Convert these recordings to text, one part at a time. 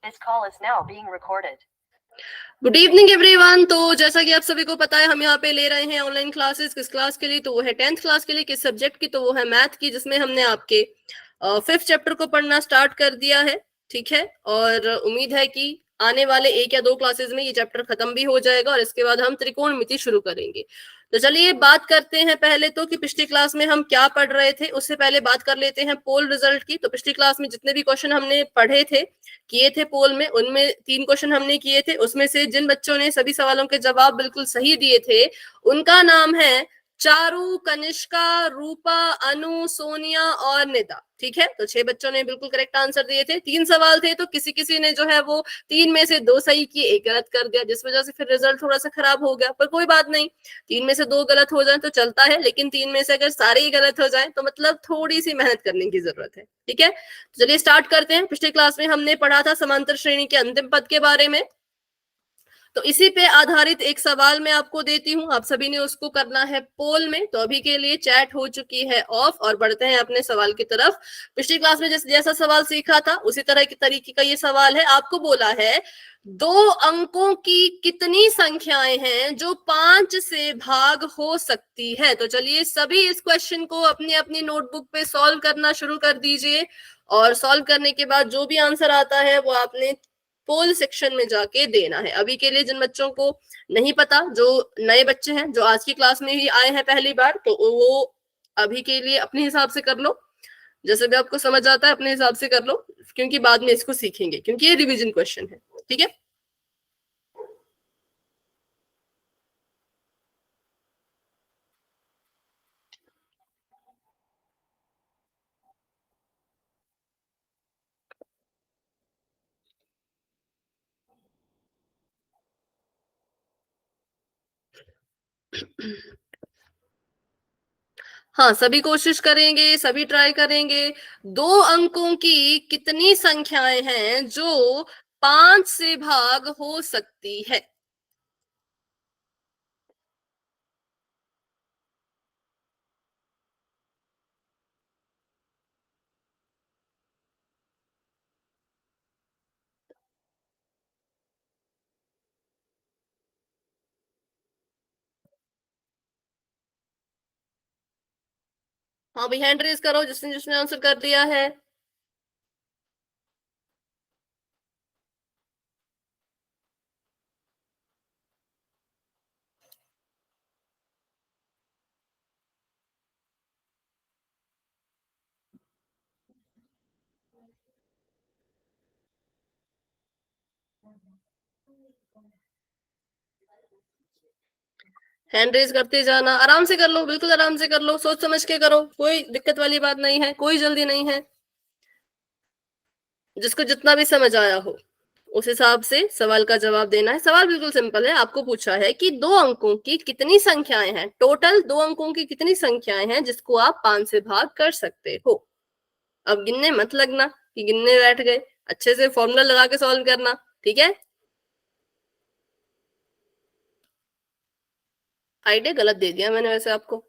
This call is now being recorded. Good evening everyone. तो जैसा कि आप सभी को पता है, हम यहाँ पे ले रहे हैं ऑनलाइन क्लासेस। किस क्लास के लिए? तो वो है 10th क्लास के लिए। किस सब्जेक्ट की? तो वो है मैथ की, जिसमें हमने आपके 5th चैप्टर को पढ़ना स्टार्ट कर दिया है। ठीक है, और उम्मीद है कि आने वाले 1 या 2 क्लासेस में ये चैप्टर खत्म भी हो जाएगा और इसके बाद हम त्रिकोणमिति शुरू करेंगे। तो चलिए बात करते हैं पहले तो कि पिछली क्लास में हम क्या पढ़ रहे थे। उससे पहले बात कर लेते हैं पोल रिजल्ट की। तो पिछली क्लास में जितने भी क्वेश्चन हमने पढ़े थे, किए थे पोल में, उनमें 3 क्वेश्चन हमने किए थे। उसमें से जिन बच्चों ने सभी सवालों के जवाब बिल्कुल सही दिए थे, उनका नाम है चारू, कनिष्का, रूपा, अनु, सोनिया और निदा। ठीक है, तो 6 बच्चों ने बिल्कुल करेक्ट आंसर दिए थे। 3 सवाल थे, तो किसी किसी ने जो है वो 3 में से 2 सही किए, 1 गलत कर दिया, जिस वजह से फिर रिजल्ट थोड़ा सा खराब हो गया। पर कोई बात नहीं, 3 में से 2 गलत हो जाए तो चलता है, लेकिन 3 में से अगर सारे ही गलत हो जाए तो मतलब थोड़ी सी मेहनत करने की जरूरत है। ठीक है, तो चलिए स्टार्ट करते हैं। पिछली क्लास में हमने पढ़ा था समांतर श्रेणी के अंतिम पद के बारे में। तो इसी पे आधारित एक सवाल मैं आपको देती हूँ, आप सभी ने उसको करना है पोल में। तो अभी के लिए चैट हो चुकी है ऑफ और बढ़ते हैं अपने सवाल की तरफ। पिछली क्लास में जैसा सवाल सीखा था उसी तरह के तरीके का ये सवाल है। आपको बोला है 2 अंकों की कितनी संख्याएं हैं जो 5 से भाग हो सकती है। तो चलिए सभी इस क्वेश्चन को अपनी अपनी नोटबुक पे सॉल्व करना शुरू कर दीजिए और सॉल्व करने के बाद जो भी आंसर आता है वो आपने पोल सेक्शन में जाके देना है। अभी के लिए जिन बच्चों को नहीं पता, जो नए बच्चे हैं, जो आज की क्लास में ही आए हैं पहली बार, तो वो अभी के लिए अपने हिसाब से कर लो, जैसे भी आपको समझ आता है अपने हिसाब से कर लो, क्योंकि बाद में इसको सीखेंगे, क्योंकि ये रिवीजन क्वेश्चन है। ठीक है, हाँ सभी कोशिश करेंगे, सभी ट्राई करेंगे। 2 अंकों की कितनी संख्याएं हैं जो 5 से भाग हो सकती है? हाँ भाई, हैंड रेज करो जिसने जिसने आंसर कर दिया है। हैंड रेज करते जाना, आराम से कर लो, बिल्कुल आराम से कर लो, सोच समझ के करो, कोई दिक्कत वाली बात नहीं है, कोई जल्दी नहीं है। जिसको जितना भी समझ आया हो उस हिसाब से सवाल का जवाब देना है। सवाल बिल्कुल सिंपल है, आपको पूछा है कि 2 अंकों की कितनी संख्याएं हैं, टोटल 2 अंकों की कितनी संख्याएं हैं जिसको आप 5 से भाग कर सकते हो। अब गिनने मत लगना कि गिनने बैठ गए, अच्छे से फॉर्मूला लगा के सॉल्व करना। ठीक है, आइडिया गलत दे दिया मैंने वैसे आपको।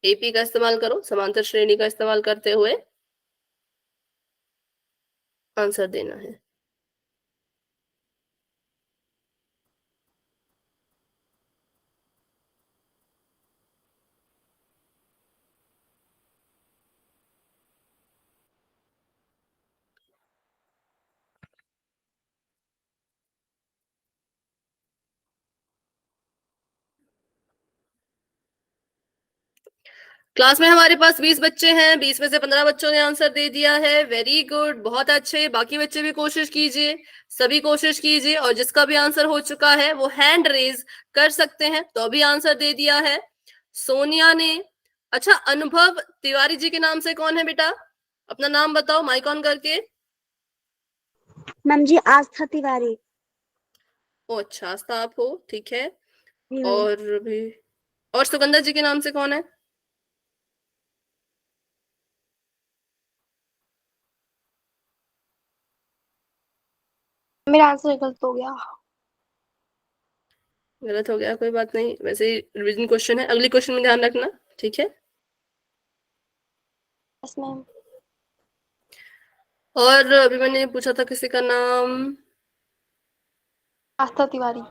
एपी का इस्तेमाल करो, समांतर श्रेणी का इस्तेमाल करते हुए आंसर देना है। क्लास में हमारे पास 20 बच्चे हैं, 20 में से 15 बच्चों ने आंसर दे दिया है। वेरी गुड, बहुत अच्छे। बाकी बच्चे भी कोशिश कीजिए, सभी कोशिश कीजिए, और जिसका भी आंसर हो चुका है वो हैंड रेज कर सकते हैं। तो अभी आंसर दे दिया है सोनिया ने। अच्छा, अनुभव तिवारी जी के नाम से कौन है बेटा? अपना नाम बताओ माइक ऑन करके। मैम जी आस्था तिवारी। ओ अच्छा, आस्था आप हो, ठीक है। जी मैम। और भी, और सुगंधा जी के नाम से कौन है? मेरा आंसर गलत हो गया। गलत हो गया, कोई बात नहीं, वैसे ही रिवीजन क्वेश्चन है, अगली क्वेश्चन में ध्यान रखना। ठीक है, यस मैम। और अभी मैंने पूछा था किसी का नाम, आस्था तिवारी।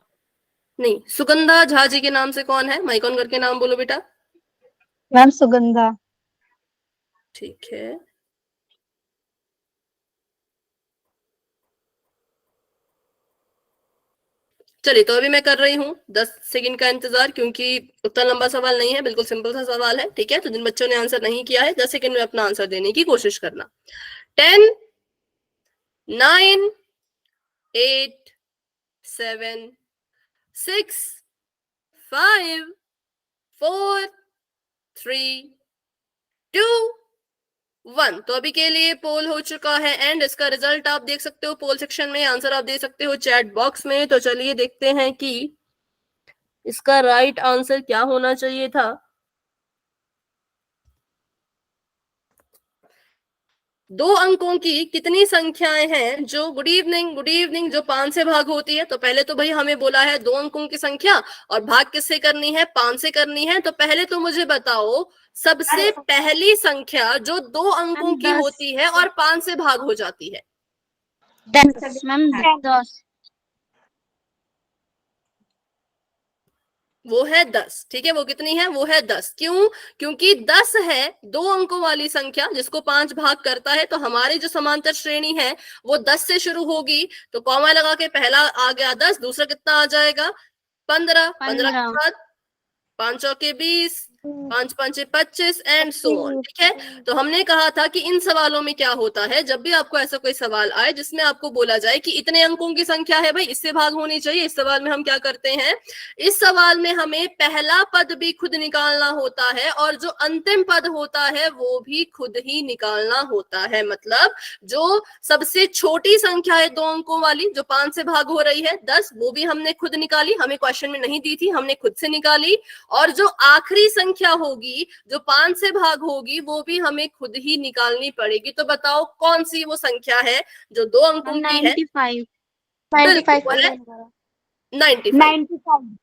नहीं, सुगंधा झा जी के नाम से कौन है? माइक ऑन करके नाम बोलो बेटा। मैम सुगंधा। ठीक है, चलिए तो अभी मैं कर रही हूँ 10 सेकंड का इंतजार, क्योंकि उतना लंबा सवाल नहीं है, बिल्कुल सिंपल सा सवाल है। ठीक है, तो जिन बच्चों ने आंसर नहीं किया है 10 सेकंड में अपना आंसर देने की कोशिश करना। 10, 9, 8, 7, 6, 5, 4, 3, 2, 1। तो अभी के लिए पोल हो चुका है एंड इसका रिजल्ट आप देख सकते हो पोल सेक्शन में, आंसर आप दे सकते हो चैट बॉक्स में। तो चलिए देखते हैं कि इसका राइट आंसर क्या होना चाहिए था। दो अंकों की कितनी संख्याएं हैं जो गुड इवनिंग जो 5 से भाग होती है? तो पहले तो भाई हमें बोला है 2 अंकों की संख्या और भाग किससे करनी है? 5 से करनी है। तो पहले तो मुझे बताओ सबसे पहली संख्या जो 2 अंकों की 10। होती है और 5 से भाग हो जाती है। 10 मैम 10। वो है 10। ठीक है, वो कितनी है? वो है 10। क्यों? क्योंकि 10 है 2 अंकों वाली संख्या जिसको 5 भाग करता है। तो हमारी जो समांतर श्रेणी है वो 10 से शुरू होगी। तो कॉमा लगा के पहला आ गया 10, दूसरा कितना आ जाएगा? 15। 15 के 15। बाद 5 चौके 20, 5 पंचे 25 एंड सो ऑन। ठीक है, तो हमने कहा था कि इन सवालों में क्या होता है, जब भी आपको ऐसा कोई सवाल आए जिसमें आपको बोला जाए कि इतने अंकों की संख्या है भाई, इससे भाग होनी चाहिए, इस सवाल में हम क्या करते हैं, इस सवाल में हमें पहला पद भी खुद निकालना होता है और जो अंतिम पद होता है वो भी खुद ही निकालना होता है। मतलब जो सबसे छोटी संख्या है 2 अंकों वाली जो 5 से भाग हो रही है 10, वो भी हमने खुद निकाली, हमें क्वेश्चन में नहीं दी थी, हमने खुद से निकाली। और जो आखिरी संख्या होगी जो 5 से भाग होगी वो भी हमें खुद ही निकालनी पड़ेगी। तो बताओ कौन सी वो संख्या है जो 2 अंकों की है? 95। बिल्कुल है 95।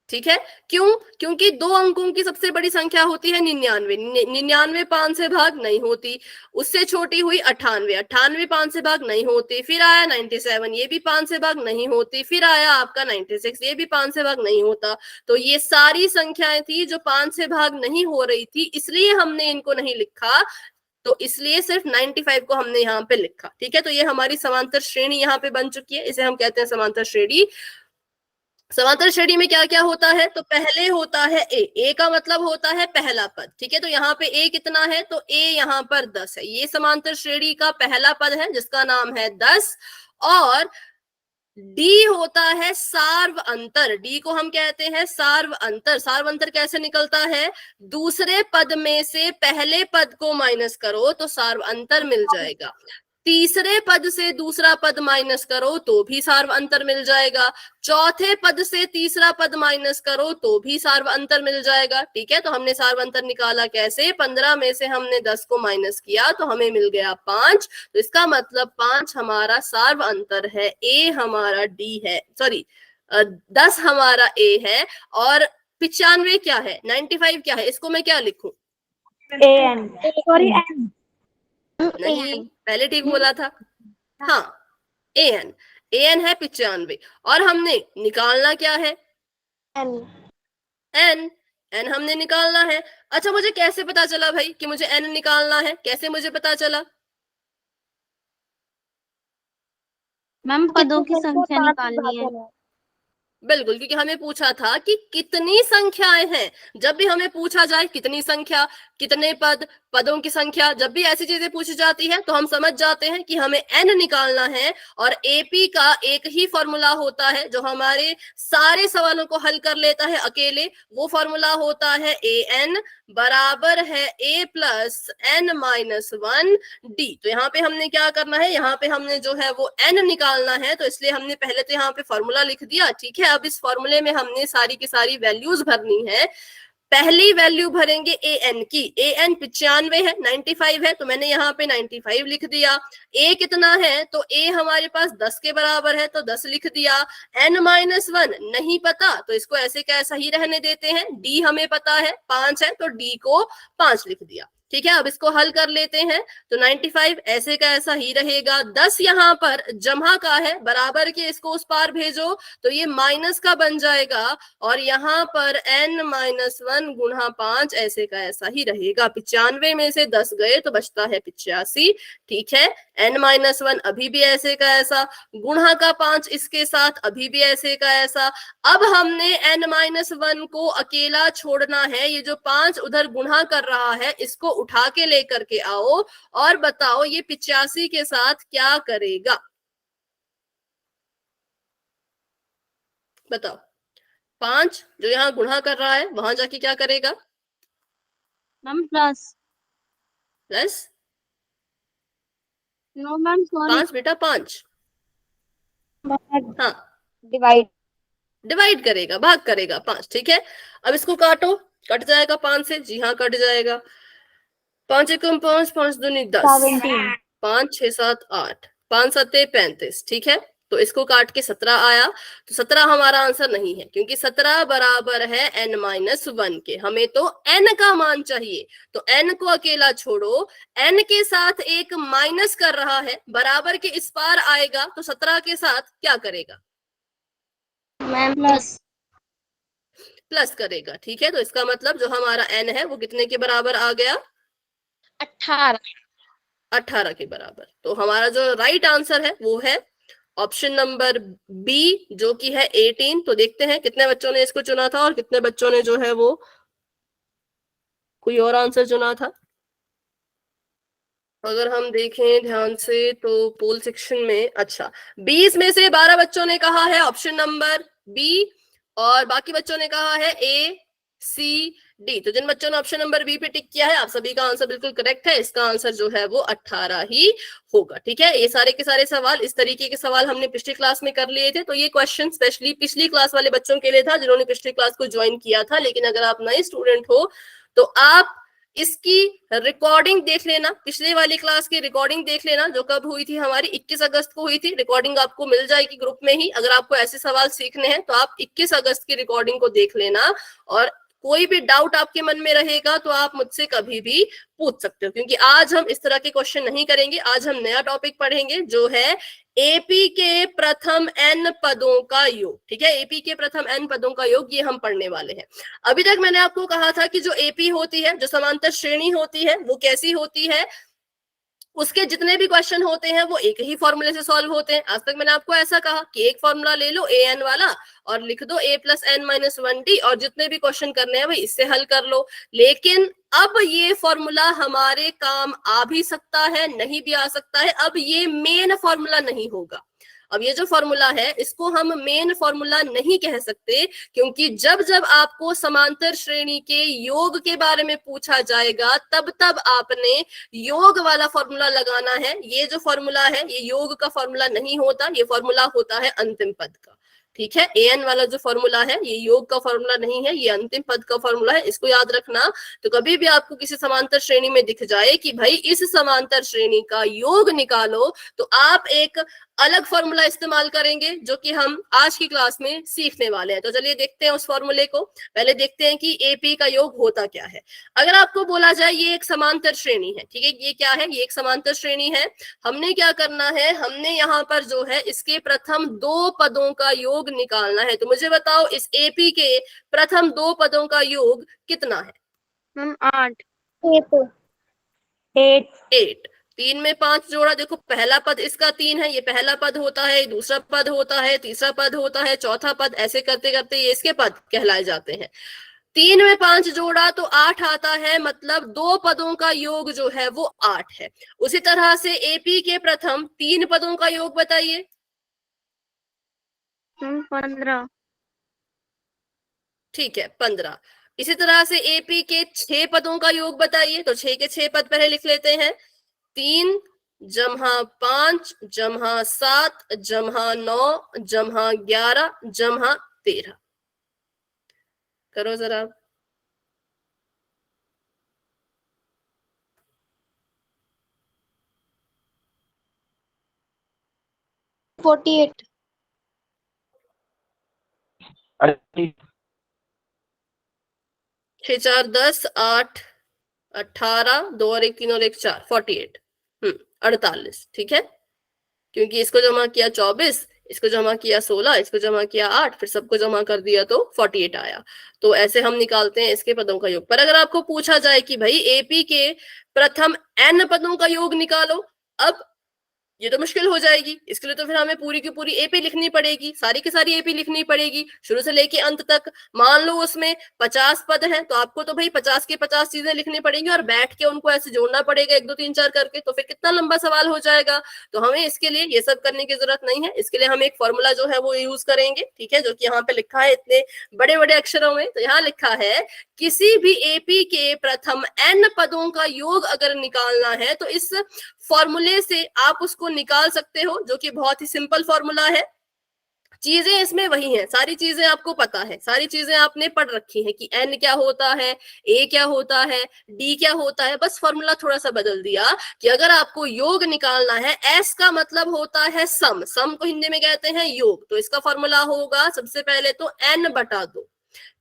ठीक है, क्यों? क्योंकि 2 अंकों की सबसे बड़ी संख्या होती है 99। 99 5 से भाग नहीं होती। उससे छोटी हुई 98, 98 5 से भाग नहीं होती। फिर आया 97, ये भी 5 से भाग नहीं होती। फिर आया आपका 96, ये भी 5 से भाग नहीं होता। तो ये सारी संख्याएं थी जो 5 से भाग नहीं हो रही थी, इसलिए हमने इनको नहीं लिखा। तो इसलिए सिर्फ 95 को हमने यहाँ पे लिखा। ठीक है, तो ये हमारी समांतर श्रेणी यहाँ पे बन चुकी है, इसे हम कहते हैं समांतर श्रेणी। समांतर श्रेणी में क्या क्या होता है? तो पहले होता है ए का मतलब होता है पहला पद। ठीक है, तो यहाँ पे ए कितना है? तो ए यहाँ पर 10 है। ये समांतर श्रेणी का पहला पद है जिसका नाम है 10। और डी होता है सार्व अंतर। डी को हम कहते हैं सार्व अंतर। सार्व अंतर कैसे निकलता है? दूसरे पद में से पहले पद को माइनस करो तो सार्व अंतर मिल जाएगा। तीसरे पद से दूसरा पद माइनस करो तो भी सार्व अंतर मिल जाएगा। चौथे पद से तीसरा पद माइनस करो तो भी सार्व अंतर मिल जाएगा। ठीक है, तो हमने सार्व अंतर निकाला कैसे? 15 में से हमने 10 को माइनस किया तो हमें मिल गया 5। तो इसका मतलब 5 हमारा सार्व अंतर है, ए हमारा डी है, सॉरी 10 हमारा ए है। और 95 क्या है? 95 क्या है? इसको मैं क्या लिखूं? एन सॉरी एन नहीं, पहले ठीक बोला था। हाँ, एन। एन है 95 और हमने निकालना क्या है? N N. एन हमने निकालना है। अच्छा, मुझे कैसे पता चला भाई कि मुझे एन निकालना है? कैसे मुझे पता चला? मैम पदों की संख्या निकालनी है। बिल्कुल, क्योंकि हमें पूछा था कि कितनी संख्याएं हैं। जब भी हमें पूछा जाए कितनी संख्या, कितने पद, पदों की संख्या, जब भी ऐसी चीजें पूछी जाती है तो हम समझ जाते हैं कि हमें एन निकालना है। और एपी का एक ही फॉर्मूला होता है जो हमारे सारे सवालों को हल कर लेता है अकेले। वो फॉर्मूला होता है ए एन बराबर है ए प्लस एन माइनस 1 डी। तो यहाँ पे हमने क्या करना है? यहाँ पे हमने जो है वो एन निकालना है, तो इसलिए हमने पहले तो यहाँ पे फॉर्मूला लिख दिया। ठीक है, अब इस फॉर्मूले में हमने सारी की सारी वैल्यूज भरनी है। पहली वैल्यू भरेंगे ए एन की। ए एन 95 है, 95 है, तो मैंने यहाँ पे 95 लिख दिया। ए कितना है? तो ए हमारे पास 10 के बराबर है तो 10 लिख दिया। एन माइनस 1 नहीं पता तो इसको ऐसे का ऐसा ही रहने देते हैं। डी हमें पता है 5 है तो डी को 5 लिख दिया। ठीक है, अब इसको हल कर लेते हैं। तो 95 ऐसे का ऐसा ही रहेगा, 10 यहाँ पर जमा का है, बराबर के इसको उस पार भेजो तो ये माइनस का बन जाएगा, और यहाँ पर n-1 गुणा 5 ऐसे का ऐसा ही रहेगा। 95 में से 10 गए तो बचता है 85। ठीक है, n-1 अभी भी ऐसे का ऐसा, गुणा का 5 इसके साथ अभी भी ऐसे का ऐसा। अब हमने n-1 को अकेला छोड़ना है, ये जो 5 उधर गुणा कर रहा है इसको उठा के लेकर के आओ और बताओ ये 85 के साथ क्या करेगा। बताओ, 5 जो यहाँ गुणा कर रहा है वहां जाके क्या करेगा? Ma'am plus. Plus? No ma'am sorry. 5 बेटा 5, हाँ डिवाइड। डिवाइड करेगा, भाग करेगा 5। ठीक है, अब इसको काटो, कट जाएगा 5 से, जी हाँ कट जाएगा। 5 एकम 5, 5 दूनी 10, 17। 5 6 7 8, 5 सत्ते 35। ठीक है, तो इसको काट के 17 आया, तो 17 हमारा आंसर नहीं है, क्योंकि 17 बराबर है n-1 के, हमें तो n का मान चाहिए। तो n को अकेला छोड़ो, n के साथ एक माइनस कर रहा है, बराबर के इस पार आएगा तो 17 के साथ क्या करेगा? Ma'am plus. प्लस करेगा। ठीक है, तो इसका मतलब जो हमारा n है वो कितने के बराबर आ गया? 18। 18 के बराबर। तो हमारा जो राइट आंसर है वो है ऑप्शन नंबर बी, जो कि है 18। तो देखते हैं कितने बच्चों ने इसको चुना था और कितने बच्चों ने जो है वो कोई और आंसर चुना था। अगर हम देखें ध्यान से तो पोल सेक्शन में, अच्छा 20 में से 12 बच्चों ने कहा है ऑप्शन नंबर बी, और बाकी बच्चों ने कहा है ए सी डी। तो जिन बच्चों ने ऑप्शन नंबर बी पे टिक किया है, आप सभी का आंसर बिल्कुल करेक्ट है। इसका आंसर जो है वो 18 ही होगा। ठीक है, ये सारे के सारे सवाल, इस तरीके के सवाल हमने पिछली क्लास में कर लिए थे। तो ये क्वेश्चन स्पेशली पिछली क्लास वाले बच्चों के लिए था जिन्होंने पिछली क्लास को ज्वाइन किया था। लेकिन अगर आप नए स्टूडेंट हो तो आप इसकी रिकॉर्डिंग देख लेना, पिछले वाली क्लास की रिकॉर्डिंग देख लेना, जो कब हुई थी हमारी 21 अगस्त को हुई थी। रिकॉर्डिंग आपको मिल जाएगी ग्रुप में ही। अगर आपको ऐसे सवाल सीखने हैं तो आप 21 अगस्त की रिकॉर्डिंग को देख लेना, और कोई भी डाउट आपके मन में रहेगा तो आप मुझसे कभी भी पूछ सकते हो, क्योंकि आज हम इस तरह के क्वेश्चन नहीं करेंगे। आज हम नया टॉपिक पढ़ेंगे जो है एपी के प्रथम n पदों का योग। ठीक है, एपी के प्रथम n पदों का योग, ये हम पढ़ने वाले हैं। अभी तक मैंने आपको कहा था कि जो एपी होती है, जो समांतर श्रेणी होती है, वो कैसी होती है, उसके जितने भी क्वेश्चन होते हैं वो एक ही फॉर्मूले से सॉल्व होते हैं। आज तक मैंने आपको ऐसा कहा कि एक फॉर्मूला ले लो an वाला और लिख दो a + n-1d, और जितने भी क्वेश्चन करने हैं भाई इससे हल कर लो। लेकिन अब ये फॉर्मूला हमारे काम आ भी सकता है, नहीं भी आ सकता है। अब ये मेन फॉर्मूला नहीं होगा। अब ये जो फॉर्मूला है इसको हम मेन फॉर्मूला नहीं कह सकते, क्योंकि जब जब आपको समांतर श्रेणी के योग के बारे में पूछा जाएगा तब तब आपने योग वाला फॉर्मूला लगाना है। ये जो फॉर्मूला है ये योग का फॉर्मूला नहीं होता, ये फॉर्मूला होता है अंतिम पद का। ठीक है, an वाला जो फॉर्मूला है ये योग का फॉर्मूला नहीं है, ये अंतिम पद का फॉर्मूला है, इसको याद रखना। तो कभी भी आपको किसी समांतर श्रेणी में दिख जाए कि भाई इस समांतर श्रेणी का योग निकालो, तो आप एक अलग फॉर्मूला इस्तेमाल करेंगे जो कि हम आज की क्लास में सीखने वाले हैं। तो चलिए देखते हैं उस फॉर्मूले को। पहले देखते हैं कि एपी का योग होता क्या है। अगर आपको बोला जाए ये एक समांतर श्रेणी है, ठीक है, ये क्या है, ये एक समांतर श्रेणी है। हमने क्या करना है, हमने यहाँ पर जो है इसके प्रथम 2 पदों का योग निकालना है। तो मुझे बताओ इस एपी के प्रथम 2 पदों का योग कितना है? मैम 8। 8। 3 में 5 जोड़ा, देखो पहला पद इसका 3 है, ये पहला पद होता है, दूसरा पद होता है, तीसरा पद होता है, चौथा पद, ऐसे करते करते ये इसके पद कहलाए जाते हैं। 3 में 5 जोड़ा तो 8 आता है, मतलब 2 पदों का योग जो है वो 8 है। उसी तरह से एपी के प्रथम 3 पदों का योग बताइए। 15। ठीक है, 15। इसी तरह से एपी के 6 पदों का योग बताइए। तो 6 के 6 पद पहले लिख लेते हैं। 3 जमा 5 जमा 7 जमा 9 जमा 11 जमा 13। करो जरा। 48। 6 4 10 8 18, 2 और 1 3 और 1 4, 48, 48, ठीक है, क्योंकि इसको जमा किया 24, इसको जमा किया 16, इसको जमा किया 8, फिर सबको जमा कर दिया तो 48 आया। तो ऐसे हम निकालते हैं इसके पदों का योग। पर अगर आपको पूछा जाए कि भाई एपी के प्रथम n पदों का योग निकालो, अब ये तो मुश्किल हो जाएगी। इसके लिए तो फिर हमें पूरी की पूरी एपी लिखनी पड़ेगी, सारी की सारी एपी लिखनी पड़ेगी शुरू से लेके अंत तक। मान लो उसमें 50 पद हैं, तो आपको तो भाई 50 के 50 चीजें लिखनी पड़ेंगी और बैठ के उनको ऐसे जोड़ना पड़ेगा 1 2 3 4 करके, तो फिर कितना लंबा सवाल हो जाएगा। तो हमें इसके लिए ये सब करने की जरूरत नहीं है। इसके लिए हम एक फॉर्मूला जो है वो यूज करेंगे, ठीक है, जो कि यहाँ पे लिखा है इतने बड़े बड़े अक्षरों में। तो यहाँ लिखा है किसी भी एपी के प्रथम n पदों का योग अगर निकालना है तो इस फॉर्मूले से आप उसको निकाल सकते हो, जो कि बहुत ही सिंपल फॉर्मूला है। चीजें इसमें वही हैं, सारी चीजें आपको पता है, सारी चीजें आपने पढ़ रखी हैं कि n क्या होता है, a क्या होता है, d क्या होता है। बस फॉर्मूला थोड़ा सा बदल दिया कि अगर आपको योग निकालना है, s का मतलब होता है सम, सम को हिंदी में कहते हैं योग, तो इसका फॉर्मूला होगा सबसे पहले तो n/2,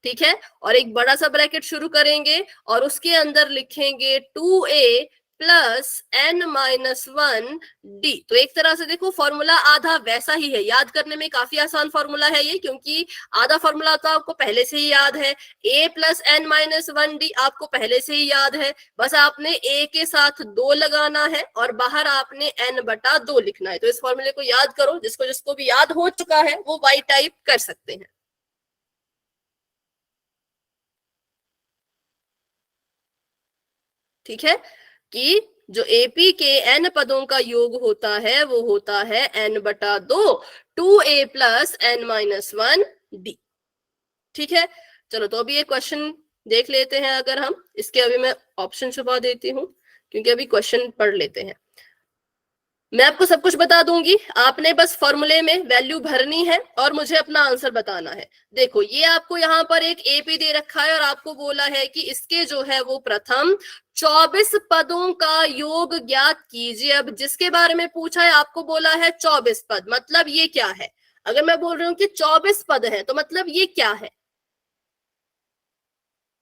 ठीक है, और एक बड़ा सा ब्रैकेट शुरू करेंगे और उसके अंदर लिखेंगे 2a प्लस n-1 d। तो एक तरह से देखो फॉर्मूला आधा वैसा ही है, याद करने में काफी आसान फॉर्मूला है ये, क्योंकि आधा फॉर्मूला तो आपको पहले से ही याद है। a प्लस n-1 d आपको पहले से ही याद है, बस आपने a के साथ 2 लगाना है और बाहर आपने n/2 लिखना है। तो इस फॉर्मूले को याद करो, जिसको जिसको भी याद हो चुका है वो y टाइप कर सकते हैं, ठीक है, कि जो एपी के n पदों का योग होता है वो होता है n/2 2a plus n-1 d, ठीक है। चलो तो अभी ये क्वेश्चन देख लेते हैं। अगर हम इसके, अभी मैं ऑप्शन छुपा देती हूँ क्योंकि अभी क्वेश्चन पढ़ लेते हैं। मैं आपको सब कुछ बता दूंगी, आपने बस फॉर्मूले में वैल्यू भरनी है और मुझे अपना आंसर बताना है। देखो ये आपको यहाँ पर एक एपी दे रखा है और आपको बोला है कि इसके जो है वो प्रथम 24 पदों का योग ज्ञात कीजिए। अब जिसके बारे में पूछा है आपको बोला है 24 पद, मतलब ये क्या है? अगर मैं बोल रही हूँ कि 24 पद है तो मतलब ये क्या है?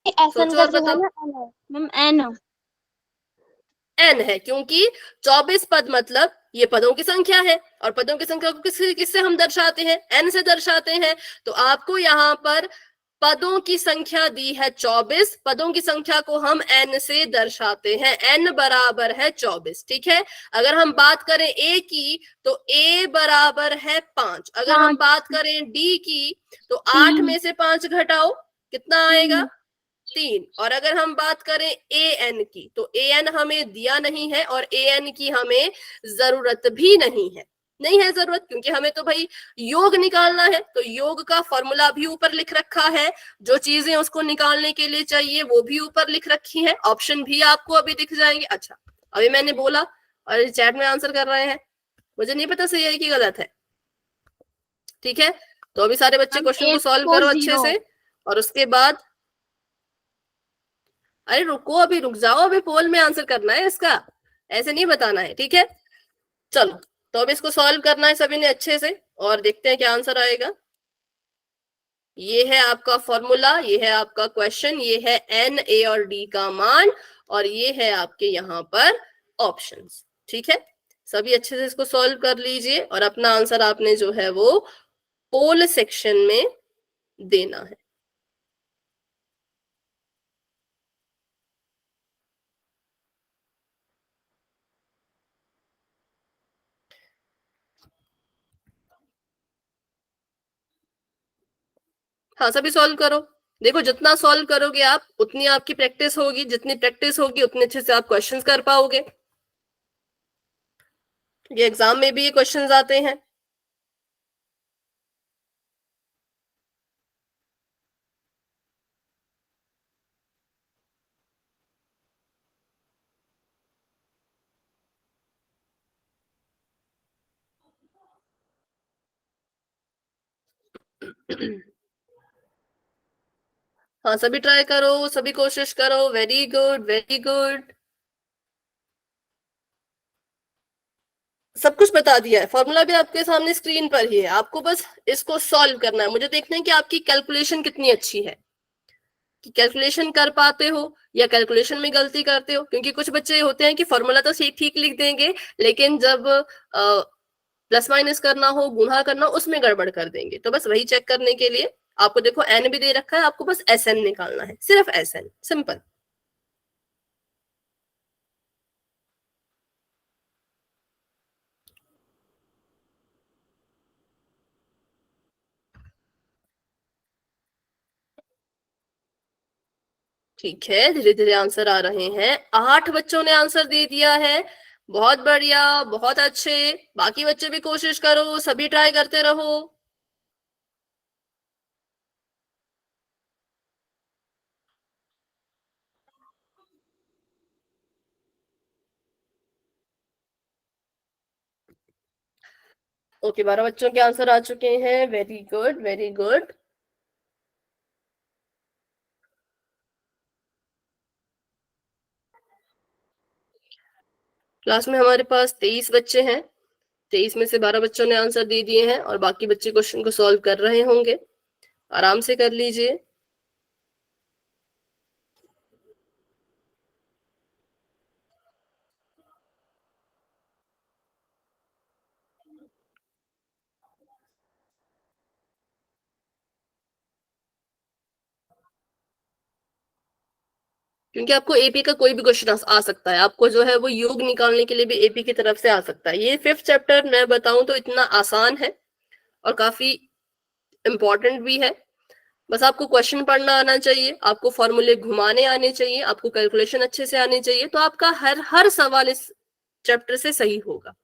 सोचो और बताओ। मैम n n है, क्योंकि 24 पद मतलब ये पदों की संख्या है और पदों की संख्या को किससे हम दर्शाते हैं? n से दर्शाते हैं। तो आपको यहाँ पर पदों की संख्या दी है 24, पदों की संख्या को हम n से दर्शाते हैं, n बराबर है 24, ठीक है। अगर हम बात करें a की तो a बराबर है 5। अगर हम बात करें d की तो 8 में से 5 घटाओ, कितना आएगा? 3। और अगर हम बात करें an की तो an हमें दिया नहीं है और an की हमें जरूरत भी नहीं है जरूरत, क्योंकि हमें तो भाई योग निकालना है। तो योग का फॉर्मूला भी ऊपर लिख रखा है, जो चीजें उसको निकालने के लिए चाहिए वो भी ऊपर लिख रखी है, ऑप्शन भी आपको अभी दिख जाएंगे। अच्छा, अभी मैंने बोला और चैट में आंसर कर रहे हैं, मुझे नहीं पता सही है कि गलत है, ठीक है। तो अभी सारे बच्चे क्वेश्चन को सॉल्व करो अच्छे से और उसके बाद, अरे रुको, अभी रुक जाओ, अभी पोल में आंसर करना है इसका, ऐसे नहीं बताना है, ठीक है। चलो तो अब इसको सॉल्व करना है सभी ने अच्छे से और देखते हैं क्या आंसर आएगा। ये है आपका फॉर्मूला, ये है आपका क्वेश्चन, ये है n, a और d का मान और ये है आपके यहाँ पर ऑप्शंस, ठीक है। सभी अच्छे से इसको सॉल्व कर लीजिए और अपना आंसर आपने जो है वो पोल सेक्शन में देना है। हाँ सभी सॉल्व करो। देखो जितना सॉल्व करोगे आप उतनी आपकी प्रैक्टिस होगी, जितनी प्रैक्टिस होगी उतने अच्छे से आप क्वेश्चंस कर पाओगे। ये एग्जाम में भी ये क्वेश्चंस आते हैं। हाँ सभी ट्राई करो, सभी कोशिश करो। Very good, very good. सब कुछ बता दिया है, फॉर्मूला भी आपके सामने स्क्रीन पर ही है, आपको बस इसको सॉल्व करना है। मुझे देखना है कि आपकी कैलकुलेशन कितनी अच्छी है। कि कैलकुलेशन कर पाते हो या कैलकुलेशन में गलती करते हो, क्योंकि कुछ बच्चे होते हैं कि फॉर्मूला तो ठीक लिख देंगे लेकिन जब प्लस माइनस करना हो, गुणा करना हो, उसमें गड़बड़ कर देंगे। तो बस वही चेक करने के लिए आपको देखो एन भी दे रखा है, आपको बस एस एन निकालना है, सिर्फ एस एन, सिंपल। ठीक है, धीरे धीरे आंसर आ रहे हैं। 8 बच्चों ने आंसर दे दिया है, बहुत बढ़िया, बहुत अच्छे। बाकी बच्चे भी कोशिश करो, सभी ट्राई करते रहो। ओके, 12 बच्चों के आंसर आ चुके हैं, very good, very good. Class में हमारे पास 23 बच्चे हैं, 23 में से 12 बच्चों ने आंसर दे दिए हैं और बाकी बच्चे क्वेश्चन को सॉल्व कर रहे होंगे। आराम से कर लीजिए। क्योंकि आपको एपी का कोई भी क्वेश्चन आ सकता है, आपको जो है वो योग निकालने के लिए भी एपी की तरफ से आ सकता है। ये 5th चैप्टर मैं बताऊं तो इतना आसान है और काफी इंपॉर्टेंट भी है। बस आपको क्वेश्चन पढ़ना आना चाहिए, आपको फॉर्मूले घुमाने आने चाहिए, आपको कैलकुलेशन अच्छे से आनी चाहिए, तो आपका हर सवाल इस चैप्टर से सही होगा।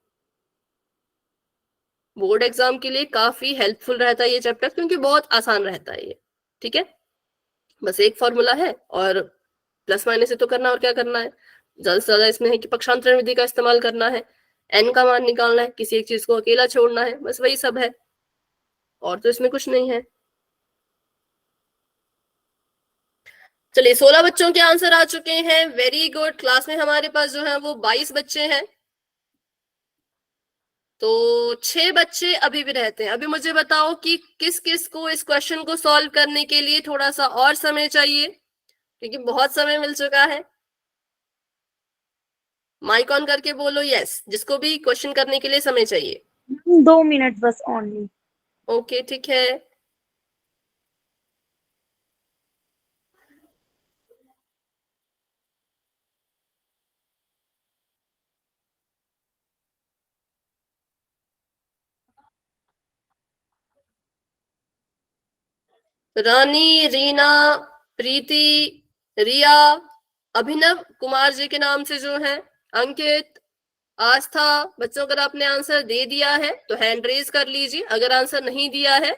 बोर्ड एग्जाम के लिए काफी हेल्पफुल रहता है ये चैप्टर, क्योंकि बहुत आसान रहता है ये। ठीक है, बस एक फॉर्मूला है और प्लस माइनस से तो करना, और क्या करना है। ज्यादा से ज्यादा इसमें है कि पक्षांतरण विधि का इस्तेमाल करना है, एन का मान निकालना है, किसी एक चीज को अकेला छोड़ना है, बस वही सब है, और तो इसमें कुछ नहीं है। चलिए, 16 बच्चों के आंसर आ चुके हैं, वेरी गुड। क्लास में हमारे पास जो है वो 22 बच्चे हैं, तो 6 बच्चे अभी भी रहते हैं। अभी मुझे बताओ कि किस किस को इस क्वेश्चन को सॉल्व करने के लिए थोड़ा सा और समय चाहिए, क्योंकि बहुत समय मिल चुका है। माइक ऑन करके बोलो यस, जिसको भी क्वेश्चन करने के लिए समय चाहिए। 2 मिनट बस ओनली। ओके, ठीक है। रानी, रीना, प्रीति, रिया, अभिनव कुमार जी के नाम से जो है, अंकित, आस्था, बच्चों अगर आपने आंसर दे दिया है तो हैंड रेज कर लीजिए, अगर आंसर नहीं दिया है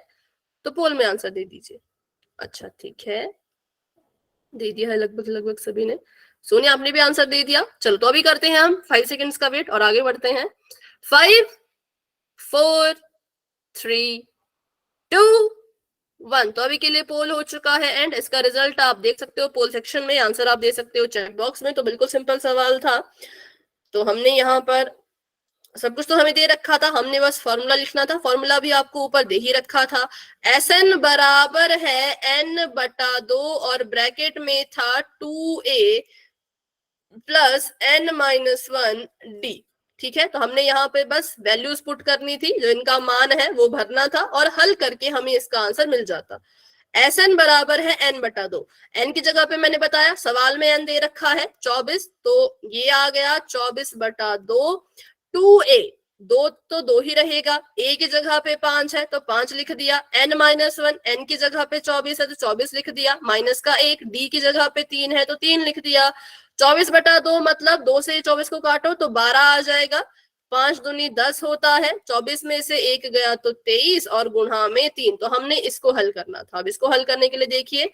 तो पोल में आंसर दे दीजिए। अच्छा, ठीक है, दे दिया है लगभग लगभग सभी ने। सोनिया, आपने भी आंसर दे दिया। चलो, तो अभी करते हैं हम 5 सेकेंड्स का वेट और आगे बढ़ते हैं। 5, 4, 3, 2, 1। तो अभी के लिए पोल हो चुका है एंड इसका रिजल्ट आप देख सकते हो पोल सेक्शन में, आंसर आप दे सकते हो चैट बॉक्स में। तो बिल्कुल सिंपल सवाल था। तो हमने यहाँ पर सब कुछ तो हमें दे रखा था, हमने बस फॉर्मूला लिखना था। फॉर्मूला भी आपको ऊपर दे ही रखा था, एस एन बराबर है n/2 और ब्रैकेट में था 2a प्लस n-1d। ठीक है, तो हमने यहाँ पे बस वैल्यूज पुट करनी थी, जो इनका मान है वो भरना था और हल करके हमें इसका आंसर मिल जाता। एस एन बराबर है n/2। n की जगह पे मैंने बताया सवाल में n दे रखा है 24, तो ये आ गया 24/2। 2a, 2 तो 2 ही रहेगा, a की जगह पे 5 है तो 5 लिख दिया, n-1, n की जगह पे 24 है तो 24 लिख दिया, माइनस का 1, d की जगह पे 3 है तो 3 लिख दिया। 24/2 मतलब 2 से 24 को काटो तो 12 आ जाएगा, 5 दूनी 10 होता है, 24 में से 1 गया तो 23 और गुणा में 3। तो हमने इसको हल करना था। अब इसको हल करने के लिए देखिए,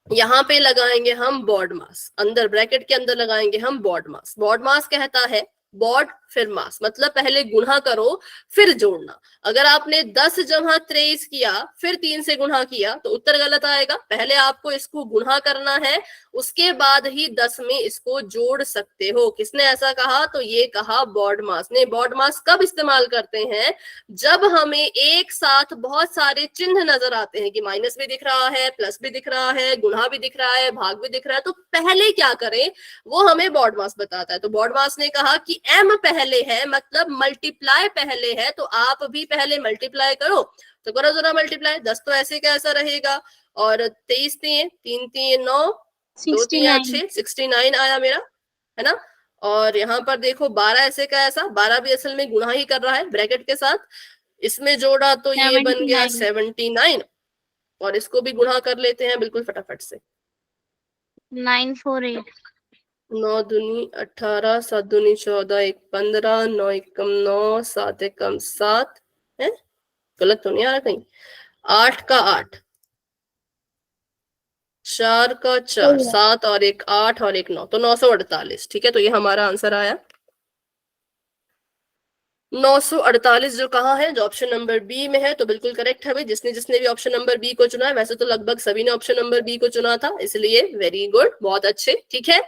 यहाँ पे लगाएंगे हम बॉड मास, अंदर ब्रैकेट के अंदर लगाएंगे हम बॉड मास। बॉड मास कहता है बॉड फिर मास, मतलब पहले गुणा करो फिर जोड़ना। अगर आपने 10 जमा 23 किया फिर 3 से गुणा किया तो उत्तर गलत आएगा। पहले आपको इसको गुणा करना है, उसके बाद ही 10 में इसको जोड़ सकते हो। किसने ऐसा कहा? तो ये कहा बॉड मास ने। बॉड मास कब इस्तेमाल करते हैं? जब हमें एक साथ बहुत सारे चिन्ह नजर आते हैं कि माइनस भी दिख रहा है, प्लस भी दिख रहा है, गुणा भी दिख रहा है, भाग भी दिख रहा है, तो पहले क्या करें वो हमें बॉड मास बताता है। तो बॉड मास ने कहा कि m पहले है, मतलब मल्टीप्लाई पहले है, तो आप भी पहले मल्टीप्लाई करो। तो करो जरा मल्टीप्लाई। 10 तो ऐसे कैसा रहेगा, और 23 3 3 3 9 2 3 69 6 69 आया मेरा, है ना। और यहाँ पर देखो 12 ऐसे का ऐसा, 12 भी असल में गुणा ही कर रहा है ब्रैकेट के साथ, इसमें जोड़ा तो ये बन गया 79, और इसको भी गुणा कर लेते हैं बिल्कुल फटाफट से। 948 9 दूनी 18, 7 दूनी 14, 1 15, 9 एकम 9, 7 एकम 7 है, गलत तो नहीं आ रहा कहीं? 8 का 8, 4 का 4, 7 और 1 8 और 1 9, तो 948। ठीक है, तो ये हमारा आंसर आया 948। जो कहाँ है? जो ऑप्शन नंबर बी में है, तो बिल्कुल करेक्ट है भाई। जिसने जिसने भी ऑप्शन नंबर बी को चुना है, वैसे तो लगभग सभी ने ऑप्शन नंबर बी को चुना था, इसलिए वेरी गुड, बहुत अच्छे। ठीक है,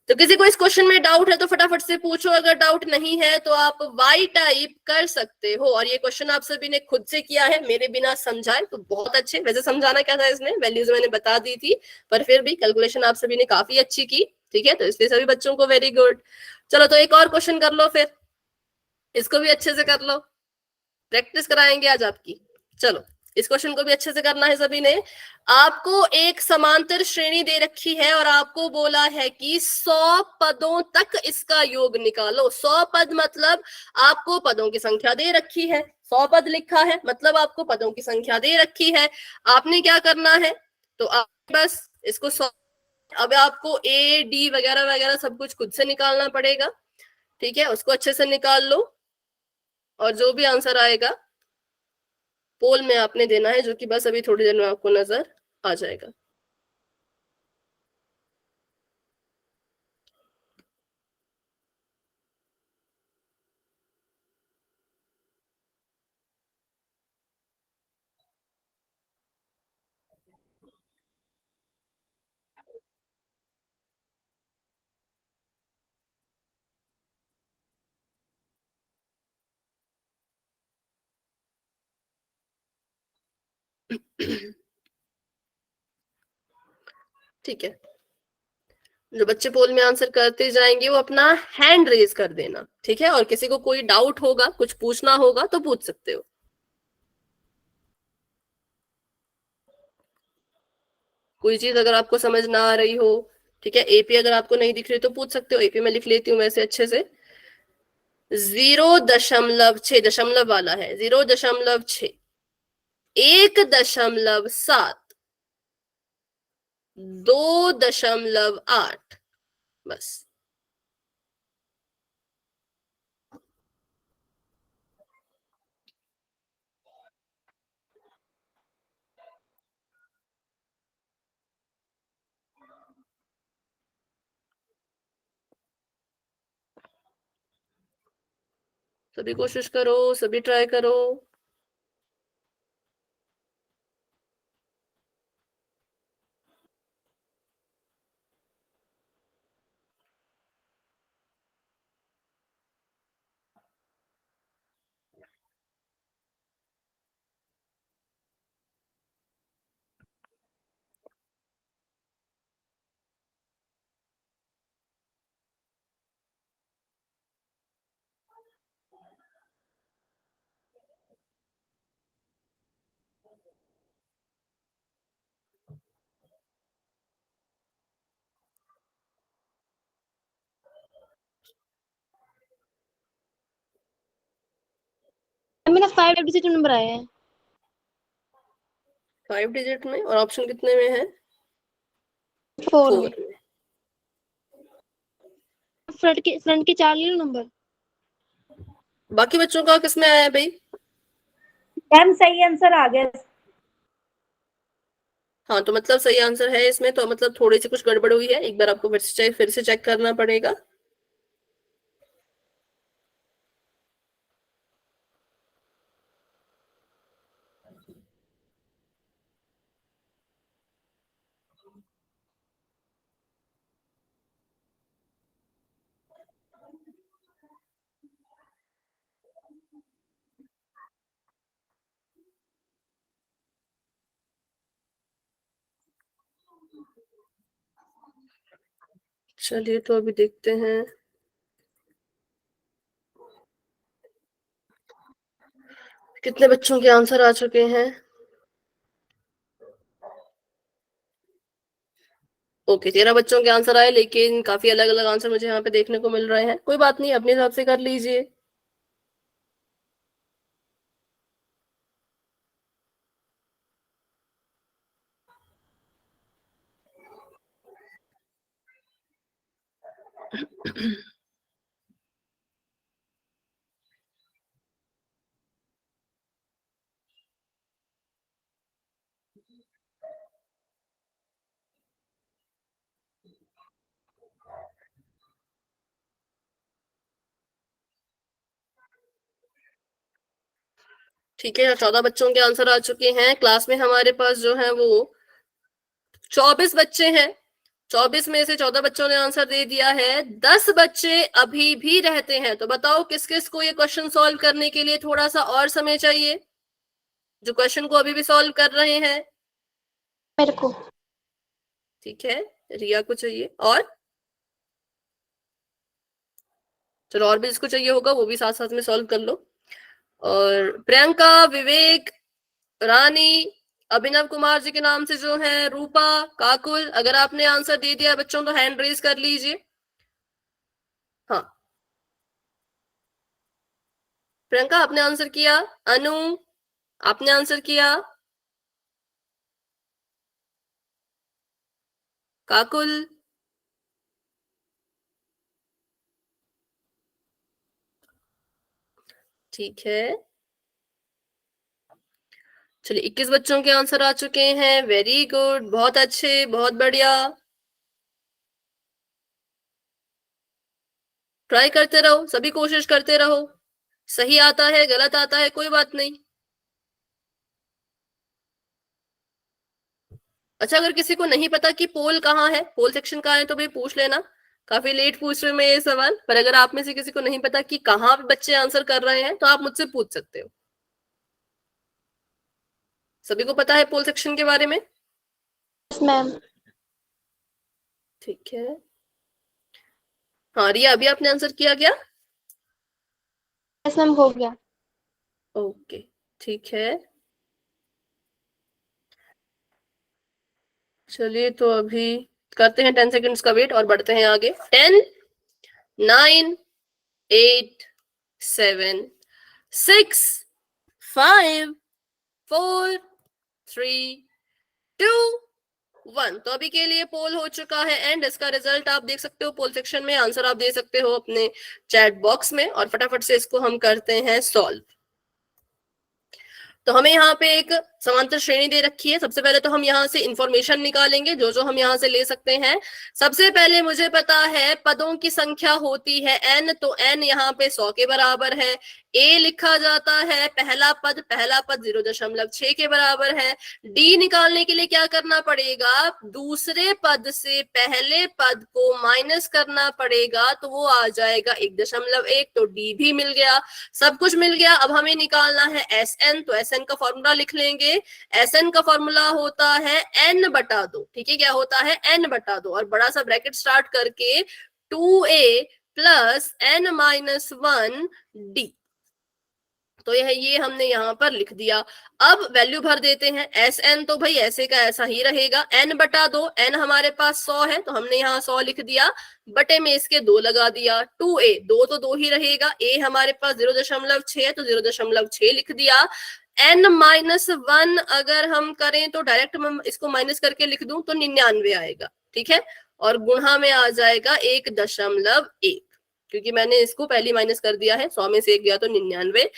तो किसी को इस क्वेश्चन में डाउट है तो फटाफट से पूछो। अगर डाउट नहीं है तो आप वाई टाइप कर सकते हो। और ये क्वेश्चन आप सभी ने खुद से किया है मेरे बिना समझाए, तो बहुत अच्छे। वैसे समझाना क्या था इसमें, वैल्यूज मैंने बता दी थी, पर फिर भी कैलकुलेशन आप सभी ने काफी अच्छी की। ठीक है, तो इसलिए सभी बच्चों को वेरी गुड। चलो, तो एक और क्वेश्चन कर लो, फिर इसको भी अच्छे से कर लो, प्रैक्टिस कराएंगे आज आपकी। चलो, इस क्वेश्चन को भी अच्छे से करना है सभी ने। आपको एक समांतर श्रेणी दे रखी है और आपको बोला है कि 100 पदों तक इसका योग निकालो। 100 पद मतलब आपको पदों की संख्या दे रखी है, 100 पद लिखा है मतलब आपको पदों की संख्या दे रखी है। आपने क्या करना है, तो आप बस इसको 100, अब आपको ए डी वगैरह वगैरह सब कुछ खुद से निकालना पड़ेगा। ठीक है, उसको अच्छे से निकाल लो, और जो भी आंसर आएगा पोल में आपने देना है, जो कि बस अभी थोड़ी देर में आपको नजर आ जाएगा। ठीक है, जो बच्चे पोल में आंसर करते जाएंगे वो अपना हैंड रेज कर देना। ठीक है, और किसी को कोई डाउट होगा, कुछ पूछना होगा तो पूछ सकते हो। कोई चीज अगर आपको समझ ना आ रही हो, ठीक है, एपी अगर आपको नहीं दिख रही तो पूछ सकते हो। एपी में लिख लेती हूँ वैसे अच्छे से। 0.6 दशमलव वाला है, 0.6, 1.7, 2.8, बस। सभी कोशिश करो, सभी ट्राई करो। मेरा 5 डिजिट नंबर आया है। 5 डिजिट में, और ऑप्शन कितने में है? 4 4 में। में। फ्रंट के 4 ले लो नंबर। बाकी बच्चों का किसमें आया है भाई? मैम सही आंसर आ गया। हाँ, तो मतलब सही आंसर है इसमें, तो मतलब थोड़ी सी कुछ गड़बड़ हुई है, एक बार आपको फिर से चेक करना पड़ेगा। चलिए तो अभी देखते हैं। कितने बच्चों के आंसर आ चुके हैं? ओके, 13 बच्चों के आंसर आए, लेकिन काफी अलग अलग आंसर मुझे यहाँ पे देखने को मिल रहे हैं। कोई बात नहीं, अपने हिसाब से कर लीजिए। ठीक है, 14 बच्चों के आंसर आ चुके हैं। क्लास में हमारे पास जो है वो 24 बच्चे हैं। 24 में से 14 बच्चों ने आंसर दे दिया है। 10 बच्चे अभी भी रहते हैं। तो बताओ किस किस को ये क्वेश्चन सॉल्व करने के लिए थोड़ा सा और समय चाहिए, जो क्वेश्चन को अभी भी सॉल्व कर रहे हैं? मेरे को। ठीक है, रिया को चाहिए, और चलो और भी जिसको चाहिए होगा वो भी साथ साथ में सॉल्व कर लो। और प्रियंका, विवेक, रानी, अभिनव कुमार जी के नाम से जो है, रूपा, काकुल, अगर आपने आंसर दे दिया बच्चों तो हैंड रेज कर लीजिए। हाँ, प्रियंका आपने आंसर किया। अनु, आपने आंसर किया। काकुल, ठीक है। चलिए 21 बच्चों के आंसर आ चुके हैं। वेरी गुड, बहुत अच्छे, बहुत बढ़िया। ट्राई करते रहो, सभी कोशिश करते रहो। सही आता है, गलत आता है, कोई बात नहीं। अच्छा, अगर किसी को नहीं पता कि पोल कहाँ है, पोल सेक्शन कहाँ है, तो भाई पूछ लेना। काफी लेट पूछ रहे हो मैं ये सवाल, पर अगर आप में से किसी को नहीं पता कि कहाँ पे बच्चे आंसर कर रहे हैं तो आप मुझसे पूछ सकते हो। सभी को पता है पोल सेक्शन के बारे में? Yes ma'am. ठीक है। हाँ रिया, अभी आपने आंसर किया क्या? यस मैम, हो गया। ओके, ठीक है। चलिए तो अभी करते हैं 10 सेकेंड्स का वेट और बढ़ते हैं आगे। 10, 9, 8, 7, 6, 5, 4, 3, 2, 1। तो अभी के लिए पोल हो चुका है एंड इसका रिजल्ट आप देख सकते हो पोल सेक्शन में। आंसर आप दे सकते हो अपने चैट बॉक्स में, और फटाफट से इसको हम करते हैं सॉल्व। तो हमें यहाँ पे एक समांतर श्रेणी दे रखी है। सबसे पहले तो हम यहाँ से इंफॉर्मेशन निकालेंगे जो जो हम यहाँ से ले सकते हैं। सबसे पहले मुझे पता है पदों की संख्या होती है n, तो n यहाँ पे 100 के बराबर है। a लिखा जाता है पहला पद 0.6 के बराबर है। d निकालने के लिए क्या करना पड़ेगा? दूसरे पद से पहले पद को माइनस करना पड़ेगा, तो वो आ जाएगा 1.1। तो d भी मिल गया, सब कुछ मिल गया। अब हमें निकालना है Sn, तो Sn का फॉर्मूला लिख लेंगे। Sn का फॉर्मूला होता है n/2। ठीक है, क्या होता है? n/2, और बड़ा सा ब्रैकेट स्टार्ट करके 2a प्लस n-1d। तो ये हमने यहाँ पर लिख दिया। अब वैल्यू भर देते हैं। Sn तो भाई ऐसे का ऐसा ही रहेगा। n/2, n हमारे पास 100 है तो हमने यहाँ 100 लिख दिया, बटे में इसके 2 लगा दिया। 2a, 2 तो 2 ही रहेगा। a हमारे पास 0.6 है तो 0.6 लिख दिया। n-1 अगर हम करें तो डायरेक्ट हम इसको माइनस करके लिख दूं तो 99 आएगा। ठीक है, और गुणा में आ जाएगा 1.1, क्योंकि मैंने इसको पहले माइनस कर दिया है। 100 में से 1 गया तो 99।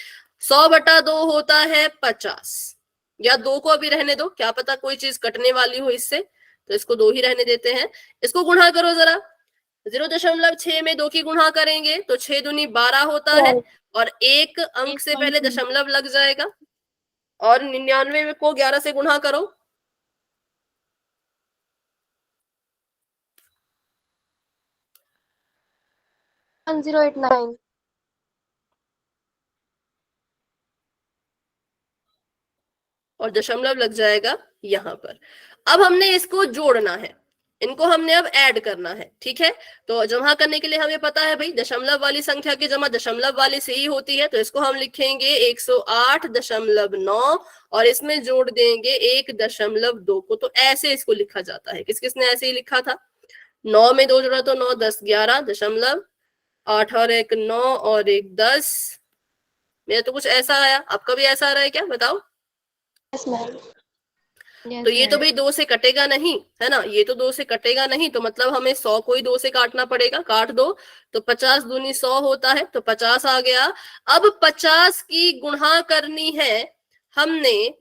100/2 होता है 50, या 2 को अभी रहने दो, क्या पता कोई चीज कटने वाली हो इससे, तो इसको 2 ही रहने देते हैं। इसको गुणा करो जरा। 0.6 में 2 की गुणा करेंगे तो 6 दूनी 12 होता है, और एक अंक से पहले दशमलव लग जाएगा। और 99 को 11 से गुणा करो। वन 089। और दशमलव लग जाएगा यहाँ पर। अब हमने इसको जोड़ना है। इनको हमने अब ऐड करना है, ठीक है। तो जमा करने के लिए हमें पता है भाई दशमलव वाली संख्या की जमा दशमलव वाली से ही होती है, तो इसको हम लिखेंगे 108.9 और इसमें जोड़ देंगे 1.2 को। तो ऐसे इसको लिखा जाता है। किस किसने ऐसे ही लिखा था? 9 में 2 जोड़ा तो 9, 10, 11, 8 और 1 9 और 1 10। मेरा तो कुछ ऐसा आया, आपका भी ऐसा आ रहा है क्या? बताओ। Yes ma'am. तो ये तो भाई 2 से कटेगा नहीं, है ना, ये तो 2 से कटेगा नहीं, तो मतलब हमें 100 को ही 2 से काटना पड़ेगा। काट दो तो 50 दूनी 100 होता है, तो 50 आ गया। अब 50 की गुणा करनी है हमने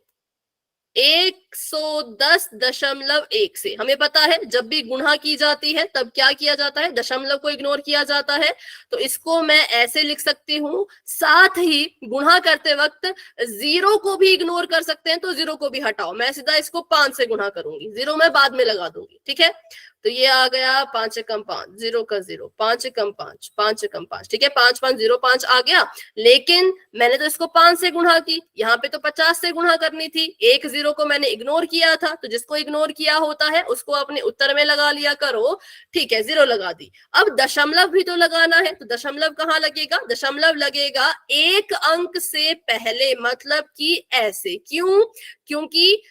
110.1 से। हमें पता है जब भी गुणा की जाती है तब क्या किया जाता है? दशमलव को इग्नोर किया जाता है। तो इसको मैं ऐसे लिख सकती हूँ। साथ ही गुणा करते वक्त 0 को भी इग्नोर कर सकते हैं, तो 0 को भी हटाओ। मैं सीधा इसको 5 से गुणा करूंगी, 0 मैं बाद में लगा दूंगी, ठीक है। तो ये आ गया 5 एकम 5, 0 का 0, 5 एकम 5, 5 एकम 5, ठीक है। 5 5 0 5 आ गया। लेकिन मैंने तो इसको 5 से गुणा की, यहाँ पे तो 50 से गुणा करनी थी। एक 0 को मैंने इग्नोर किया था, तो जिसको इग्नोर किया होता है उसको अपने उत्तर में लगा लिया करो, ठीक है। 0 लगा दी। अब दशमलव भी तो लगाना है, तो दशमलव कहाँ लगेगा? दशमलव लगेगा एक अंक से पहले, मतलब कि ऐसे। क्यों? क्योंकि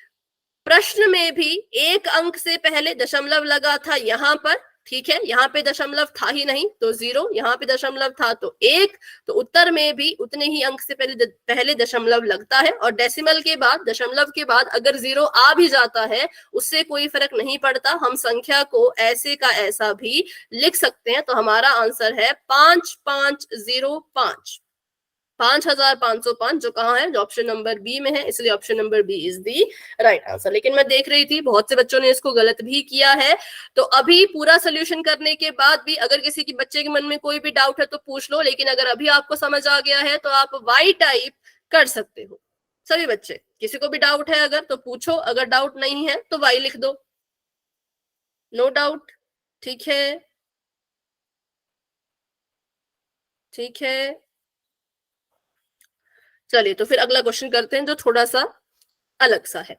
प्रश्न में भी एक अंक से पहले दशमलव लगा था यहाँ पर, ठीक है। यहाँ पे दशमलव था ही नहीं तो 0, यहाँ पे दशमलव था तो 1, तो उत्तर में भी उतने ही अंक से पहले दशमलव लगता है। और डेसिमल के बाद, दशमलव के बाद अगर 0 आ भी जाता है उससे कोई फर्क नहीं पड़ता, हम संख्या को ऐसे का ऐसा भी लिख सकते हैं। तो हमारा आंसर है 5505, 5505, जो कहाँ है? जो ऑप्शन नंबर बी में है, इसलिए option number B is the right answer. लेकिन मैं देख रही थी बहुत से बच्चों ने इसको गलत भी किया है। तो अभी पूरा सोल्यूशन करने के बाद भी अगर किसी की बच्चे के मन में कोई भी डाउट है तो पूछ लो, लेकिन अगर अभी आपको समझ आ गया है तो आप वाई टाइप कर सकते हो। सभी बच्चे, किसी को भी डाउट है अगर तो पूछो, अगर डाउट नहीं है तो वाई लिख दो, नो डाउट, ठीक है, ठीक है। चलिए तो फिर अगला क्वेश्चन करते हैं जो थोड़ा सा अलग सा है।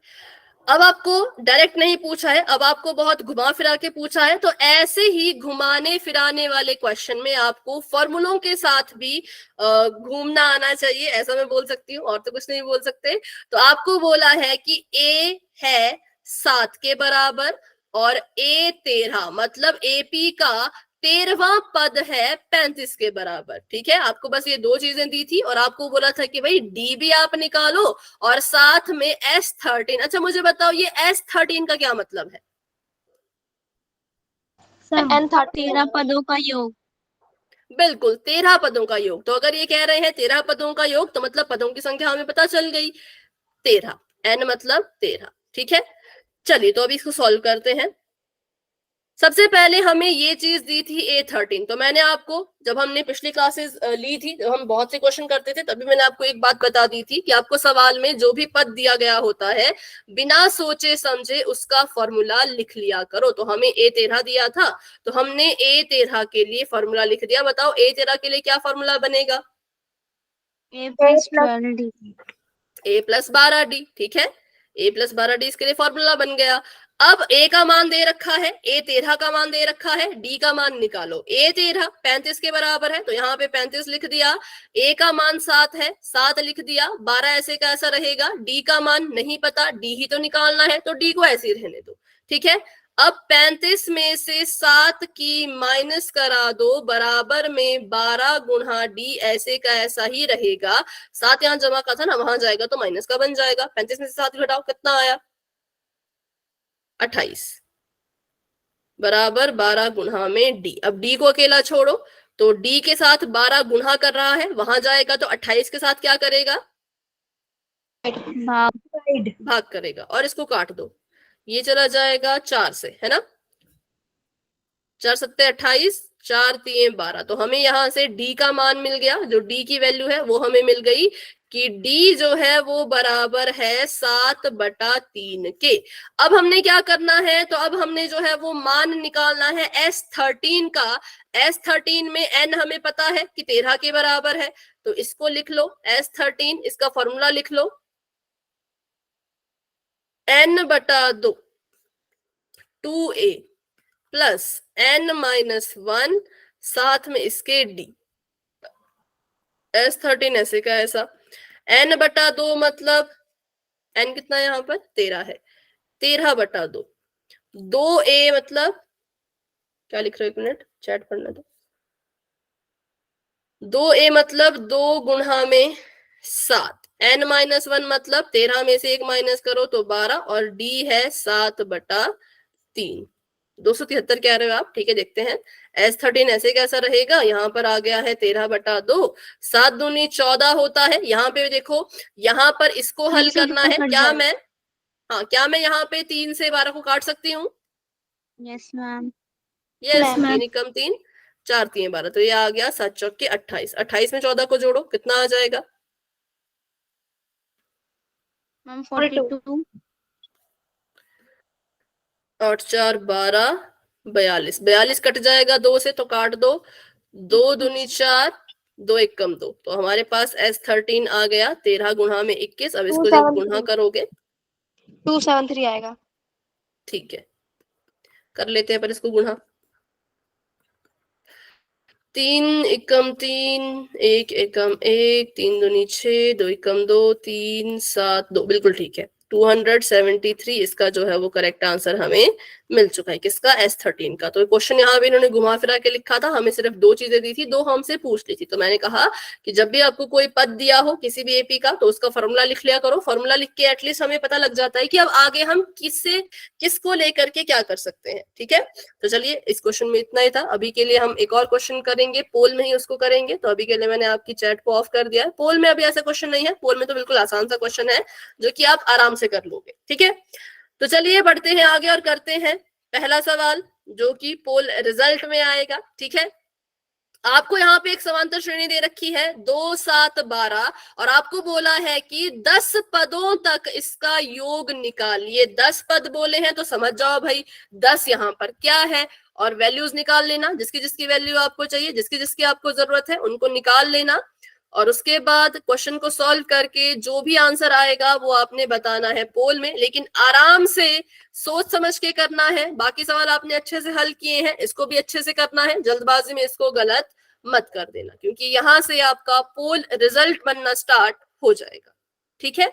अब आपको डायरेक्ट नहीं पूछा है, अब आपको बहुत घुमा फिरा के पूछा है। तो ऐसे ही घुमाने फिराने वाले क्वेश्चन में आपको फॉर्मूलों के साथ भी घूमना आना चाहिए, ऐसा मैं बोल सकती हूँ, और तो कुछ नहीं बोल सकते। तो आपको बोला है कि ए है 7 के बराबर और ए 13, मतलब एपी का 13वां पद है 35 के बराबर, ठीक है। आपको बस ये 2 चीजें दी थी और आपको बोला था कि भाई डी भी आप निकालो और साथ में S13। अच्छा मुझे बताओ ये S13 का क्या मतलब है? सर N13 13 पदों का योग। बिल्कुल 13 पदों का योग। तो अगर ये कह रहे हैं 13 पदों का योग, तो मतलब पदों की संख्या हमें पता चल गई 13, n मतलब 13, ठीक है। चलिए तो अभी इसको सॉल्व करते हैं। सबसे पहले हमें ये चीज दी थी A13। तो मैंने आपको, जब हमने पिछली क्लासेस ली थी, जब हम बहुत से क्वेश्चन करते थे, तभी मैंने आपको एक बात बता दी थी कि आपको सवाल में जो भी पद दिया गया होता है बिना सोचे समझे उसका फॉर्मूला लिख लिया करो। तो हमें A13 दिया था तो हमने A13 के लिए फॉर्मूला लिख दिया। बताओ A13 के लिए क्या फॉर्मूला बनेगा? A + 12D। A+12D, ठीक है। A+12D इसके लिए फॉर्मूला बन गया। अब A का मान दे रखा है, A13 का मान दे रखा है, D का मान निकालो। A13 35 के बराबर है तो यहाँ पे 35 लिख दिया। A का मान 7 है, 7 लिख दिया। 12 ऐसे का ऐसा रहेगा। D का मान नहीं पता, D ही तो निकालना है, तो D को ऐसे ही रहने दो, ठीक है। अब 35 में से 7 की माइनस करा दो, बराबर में 12 गुणा डी, ऐसे का ऐसा ही रहेगा। 7 यहाँ जमा का था ना, वहां जाएगा तो माइनस का बन जाएगा। 35 में से 7 घटाओ, कितना आया? 28 बराबर 12 गुणा में डी। अब डी को अकेला छोड़ो, तो डी के साथ 12 गुणा कर रहा है, वहां जाएगा तो 28 के साथ क्या करेगा? भाग करेगा। और इसको काट दो, ये चला जाएगा 4 से, है ना। 4 सत्ते 28, 4 3 12। तो हमें यहां से डी का मान मिल गया, जो डी की वैल्यू है वो हमें मिल गई कि डी जो है वो बराबर है 7/3 के। अब हमने क्या करना है? तो अब हमने जो है वो मान निकालना है S13 का। S13 में n हमें पता है कि 13 के बराबर है, तो इसको लिख लो S13, इसका फॉर्मूला लिख लो n/2 2a, प्लस n-1 साथ में इसके d। S13 ऐसे का ऐसा, n/2 मतलब n कितना है यहाँ पर 13 है, 13/2। 2a मतलब क्या लिख रहे हो, एक मिनट चैट पढ़ना दो। 2a मतलब 2 गुणा में 7, n-1 मतलब 13 में से 1 माइनस करो तो 12, और d है 7/3। 273 कह रहे हो आप, ठीक है देखते हैं। S13 ऐसे कैसा रहेगा, यहाँ पर आ गया है 13/2, 7 दूनी 14 होता है। यहाँ पे देखो, यहाँ पर इसको हल करना है। क्या मैं, हाँ क्या मैं यहाँ पे 3 से 12 को काट सकती हूँ? Yes ma'am. Yes, ma'am. 3 एकम 3, 4 3 12, तो ये आ गया 7 चौके 28। 28 में 14 को जोड़ो, कितना आ जाएगा? मैम 42। 8 4 12, 42, 42 कट जाएगा 2 से तो काट दो, 2 दूनी 4, 2 एकम 2, तो हमारे पास S13 आ गया 13 गुणा में 21। अब इसको जब गुणा करोगे 273 आएगा। ठीक है, कर लेते हैं पर इसको गुणा। 3 एकम 3, 1 एकम 1, 3 दूनी 6, 2 एकम 2, 3 7 2, बिल्कुल ठीक है। 273 इसका जो है वो करेक्ट आंसर हमें मिल चुका है। किसका? S13 का। तो क्वेश्चन यहाँ पे इन्होंने घुमा फिरा के लिखा था, हमें सिर्फ 2 चीजें दी थी, 2 हमसे पूछ ली थी। तो मैंने कहा कि जब भी आपको कोई पद दिया हो किसी भी एपी का, तो उसका फॉर्मूला लिख लिया करो। फॉर्मूला लिख के एटलीस्ट हमें पता लग जाता है कि अब आगे हम किसको लेकर के क्या कर सकते हैं। ठीक है, तो चलिए इस क्वेश्चन में इतना ही था। अभी के लिए हम एक और क्वेश्चन करेंगे, पोल में ही उसको करेंगे। तो अभी के लिए मैंने आपकी चैट को ऑफ कर दिया है। पोल में अभी ऐसा क्वेश्चन नहीं है, पोल में तो बिल्कुल आसान सा क्वेश्चन है जो कि आप आराम से कर लोगे। ठीक है, तो चलिए बढ़ते हैं आगे और करते हैं पहला सवाल जो कि पोल रिजल्ट में आएगा। ठीक है, आपको यहाँ पे एक समांतर श्रेणी दे रखी है 2 7 12, और आपको बोला है कि 10 पदों तक इसका योग निकालिए। 10 पद बोले हैं तो समझ जाओ भाई 10 यहाँ पर क्या है, और वैल्यूज निकाल लेना। जिसकी जिसकी वैल्यू आपको चाहिए, जिसकी जिसकी आपको जरूरत है, उनको निकाल लेना। और उसके बाद क्वेश्चन को सॉल्व करके जो भी आंसर आएगा वो आपने बताना है पोल में, लेकिन आराम से सोच समझ के करना है। बाकी सवाल आपने अच्छे से हल किए हैं, इसको भी अच्छे से करना है, जल्दबाजी में इसको गलत मत कर देना, क्योंकि यहां से आपका पोल रिजल्ट बनना स्टार्ट हो जाएगा। ठीक है,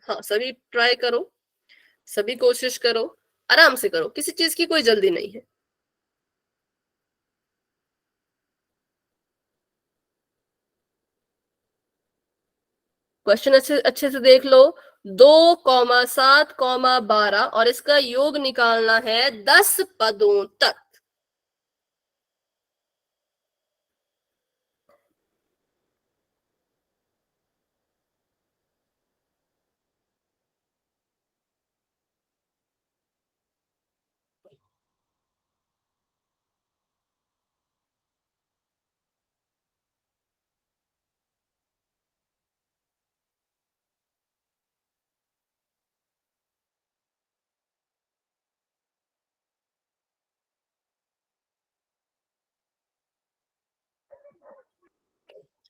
हाँ सभी ट्राई करो, सभी कोशिश करो, आराम से करो, किसी चीज की कोई जल्दी नहीं है। क्वेश्चन अच्छे अच्छे से देख लो। 2,7,12 और इसका योग निकालना है 10 पदों तक।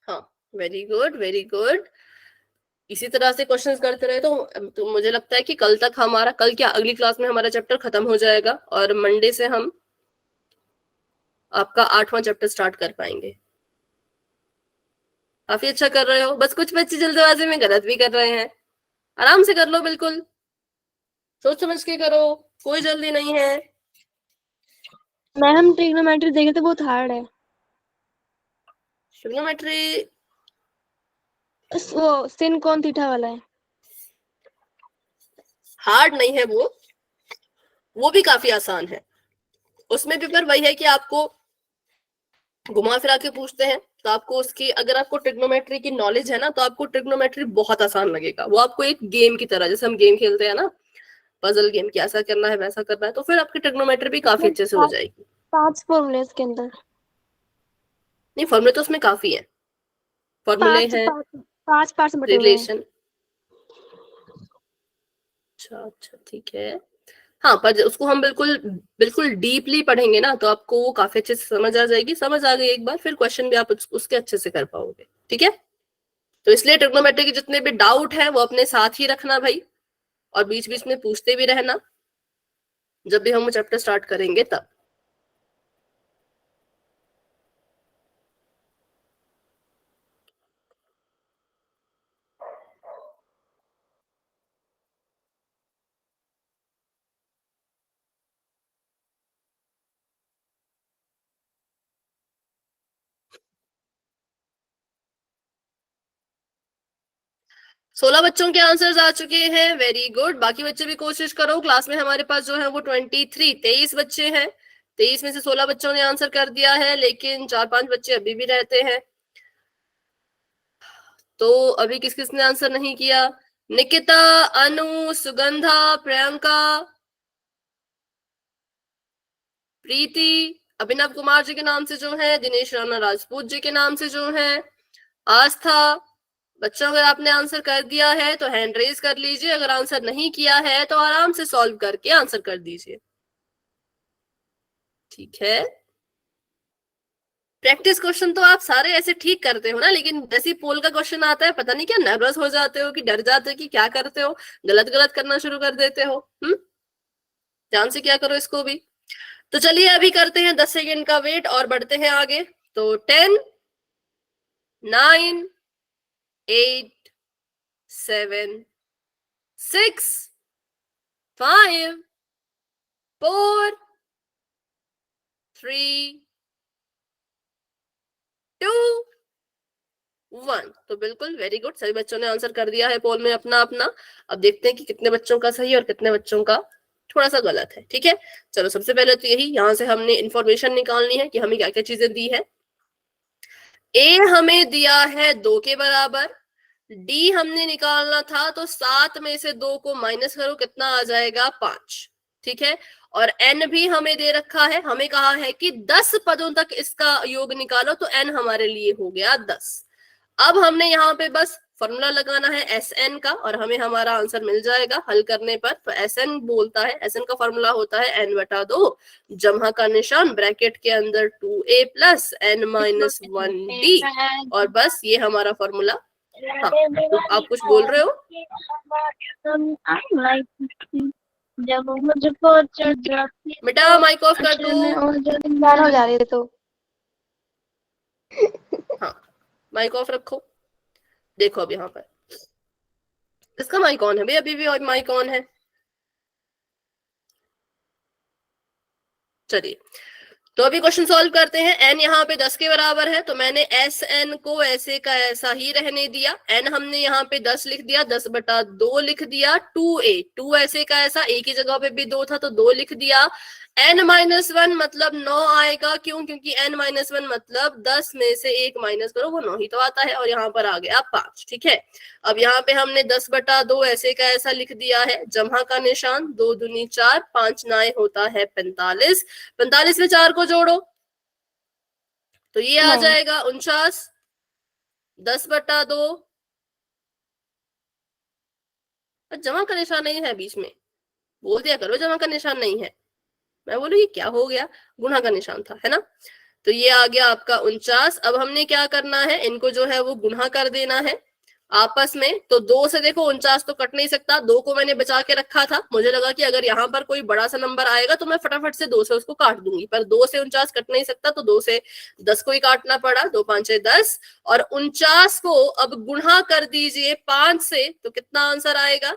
हाँ, वेरी गुड वेरी गुड। इसी तरह से क्वेश्चंस करते रहे तो मुझे लगता है कि कल तक हमारा, कल क्या अगली क्लास में हमारा चैप्टर खत्म हो जाएगा, और मंडे से हम आपका 8वां चैप्टर स्टार्ट कर पाएंगे। काफी अच्छा कर रहे हो, बस कुछ बच्चे जल्दबाजी में गलत भी कर रहे हैं। आराम से कर लो, बिल्कुल सोच समझ के करो, कोई जल्दी नहीं है। मैम हम ट्रिग्नोमेट्री देखे थे, बहुत हार्ड है। ट्रिग्नोमेट्री वो sin कौन थीटा वाला है। हार्ड नहीं है, वो भी काफी आसान है। उसमें भी पर वही है कि आपको घुमा फिरा के पूछते हैं, तो आपको उसकी, अगर आपको ट्रिग्नोमेट्री की नॉलेज है ना, तो आपको ट्रिग्नोमेट्री बहुत आसान लगेगा। वो आपको एक गेम की तरह, जैसे हम गेम खेलते हैं ना, पजल गेम की, ऐसा करना है वैसा करना है, तो फिर आपकी ट्रिग्नोमेट्री भी काफी अच्छे से हो जाएगी। 5 फॉर्मूले इसके अंदर। नहीं, फॉर्मूले तो उसमें काफी है, फॉर्मूले हैं, 5 पार्ट में बटे हुए हैं। रिलेशन। अच्छा अच्छा ठीक है, हाँ, पर उसको हम बिल्कुल बिल्कुल डीपली पढ़ेंगे ना, तो आपको वो काफी अच्छे से समझ आ जाएगी। समझ आ गई एक बार, फिर क्वेश्चन भी आप उसके अच्छे से कर पाओगे। ठीक है, तो इसलिए ट्रिग्नोमेट्री के जितने भी डाउट है वो अपने साथ ही रखना भाई, और बीच बीच में पूछते भी रहना जब भी हम चैप्टर स्टार्ट करेंगे तब। 16 बच्चों के आंसर्स आ चुके हैं, वेरी गुड। बाकी बच्चे भी कोशिश करो। क्लास में हमारे पास जो है वो 23 बच्चे हैं। 23 में से 16 बच्चों ने आंसर कर दिया है, लेकिन 4-5 बच्चे अभी भी रहते हैं। तो अभी किस किसने आंसर नहीं किया? निकिता, अनु, सुगंधा, प्रियंका, प्रीति, अभिनव कुमार जी के नाम से जो है, दिनेश राणा राजपूत जी के नाम से जो है, आस्था। बच्चों अगर आपने आंसर कर दिया है तो हैंड रेज कर लीजिए, अगर आंसर नहीं किया है तो आराम से सॉल्व करके आंसर कर दीजिए। ठीक है, प्रैक्टिस क्वेश्चन तो आप सारे ऐसे ठीक करते हो ना, लेकिन जैसे पोल का क्वेश्चन आता है पता नहीं क्या नर्वस हो जाते हो कि डर जाते हो कि क्या करते हो, गलत गलत करना शुरू कर देते हो। ध्यान से क्या करो इसको भी। तो चलिए अभी करते हैं 10 सेकेंड का वेट और बढ़ते हैं आगे। तो 10, 9, 8, 7, 6, 5, 4, 3, 2, 1। तो बिल्कुल वेरी गुड, सभी बच्चों ने आंसर कर दिया है पोल में अपना अपना। अब देखते हैं कि कितने बच्चों का सही और कितने बच्चों का थोड़ा सा गलत है। ठीक है, चलो सबसे पहले तो यही यहाँ से हमने इंफॉर्मेशन निकालनी है कि हमें क्या क्या चीजें दी है। ए हमें दिया है 2 के बराबर, डी हमने निकालना था तो 7 में से 2 को माइनस करो, कितना आ जाएगा? 5। ठीक है, और एन भी हमें दे रखा है, हमें कहा है कि 10 पदों तक इसका योग निकालो, तो एन हमारे लिए हो गया 10। अब हमने यहाँ पे बस फॉर्मूला लगाना है एस एन का, और हमें हमारा आंसर मिल जाएगा हल करने पर। तो एस एन बोलता है, एस एन का फॉर्मूला होता है n/2, जमा का निशान, ब्रैकेट के अंदर 2a प्लस n-1d, और बस ये हमारा फॉर्मूला। हाँ, तो आप कुछ बोल रहे हो? जब मुझको चढ़ जाती बेटा माइक ऑफ कर दो। गाना हो जा रही है तो हाँ, माइक ऑफ रखो। देखो अब यहाँ पर इसका माइक ऑन है भाई, अभी भी माइक ऑन है। चलिए, तो अभी क्वेश्चन सॉल्व करते हैं। n यहाँ पे 10 के बराबर है, तो मैंने एस एन को ऐसे का ऐसा ही रहने दिया। n हमने यहाँ पे 10 लिख दिया, 10/2 लिख दिया। 2a, 2 ऐसे का ऐसा, a की जगह पे भी 2 था तो 2 लिख दिया। n-1 मतलब 9 आएगा, क्यों? क्योंकि n-1 मतलब 10 में से 1 माइनस करो, वो 9 ही तो आता है, और यहाँ पर आ गया 5। ठीक है, अब यहाँ पे हमने 10/2 ऐसे का ऐसा लिख दिया है, जमा का निशान, 2 दूनी 4, 5 9 होता है 45। 45 में 4 को जोड़ो तो ये आ जाएगा 49। 10/2, जमा का निशान नहीं है बीच में, बोल दिया करो जमा का निशान नहीं है। मैं बोलू ये क्या हो गया, गुणा का निशान था, है ना? तो ये आ गया आपका 49। अब हमने क्या करना है, इनको जो है वो गुणा कर देना है आपस में। तो 2 से देखो 49 तो कट नहीं सकता, 2 को मैंने बचा के रखा था, मुझे लगा कि अगर यहाँ पर कोई बड़ा सा नंबर आएगा तो मैं फटाफट से 2 से उसको काट दूंगी, पर 2 से 49 कट नहीं सकता, तो 2 से 10 को ही काटना पड़ा। 2 5 10, और 49 को अब गुणा कर दीजिए 5 से, तो कितना आंसर आएगा?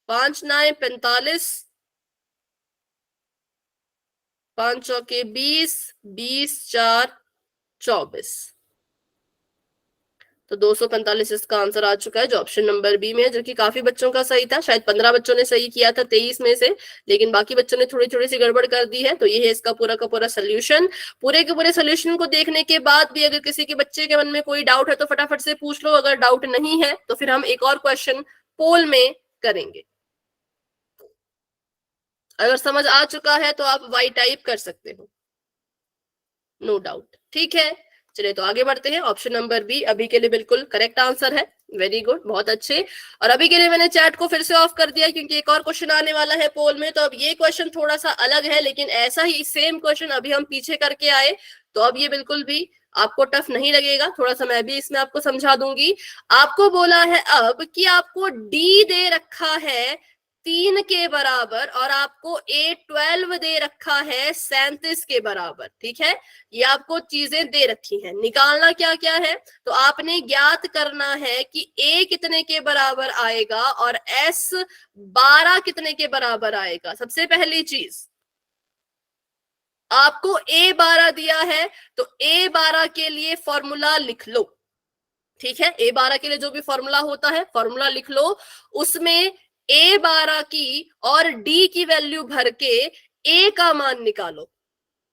5 9 45, 5 चौके 20, 20 4 24, तो 245 इसका आंसर आ चुका है, जो ऑप्शन नंबर बी में है, जो कि काफी बच्चों का सही था। शायद 15 बच्चों ने सही किया था 23 में से, लेकिन बाकी बच्चों ने थोड़ी थोड़ी सी गड़बड़ कर दी है। तो ये है इसका पूरा का पूरा सोल्यूशन। पूरे के पूरे सोल्यूशन को देखने के बाद भी अगर किसी के बच्चे के मन में कोई डाउट है तो फटाफट से पूछ लो, अगर डाउट नहीं है तो फिर हम एक और क्वेश्चन पोल में करेंगे। अगर समझ आ चुका है तो आप वाई टाइप कर सकते हो, नो डाउट। ठीक है, चलिए तो आगे बढ़ते हैं। ऑप्शन नंबर बी अभी के लिए बिल्कुल करेक्ट आंसर है, वेरी गुड, बहुत अच्छे। और अभी के लिए मैंने चैट को फिर से ऑफ कर दिया क्योंकि एक और क्वेश्चन आने वाला है पोल में। तो अब ये क्वेश्चन थोड़ा सा अलग है, लेकिन ऐसा ही सेम क्वेश्चन अभी हम पीछे करके आए, तो अब ये बिल्कुल भी आपको टफ नहीं लगेगा। थोड़ा सा मैं भी इसमें आपको समझा दूंगी। आपको बोला है अब कि आपको डी दे रखा है 3 के बराबर और आपको A12 दे रखा है 37 के बराबर। ठीक है, ये आपको चीजें दे रखी हैं, निकालना क्या क्या है। तो आपने ज्ञात करना है कि A कितने के बराबर आएगा और S12 कितने के बराबर आएगा। सबसे पहली चीज, आपको A12 दिया है तो A12 के लिए फॉर्मूला लिख लो। ठीक है, A12 के लिए जो भी फॉर्मूला होता है फॉर्मूला लिख लो, उसमें A12 की और D की वैल्यू भर के A का मान निकालो।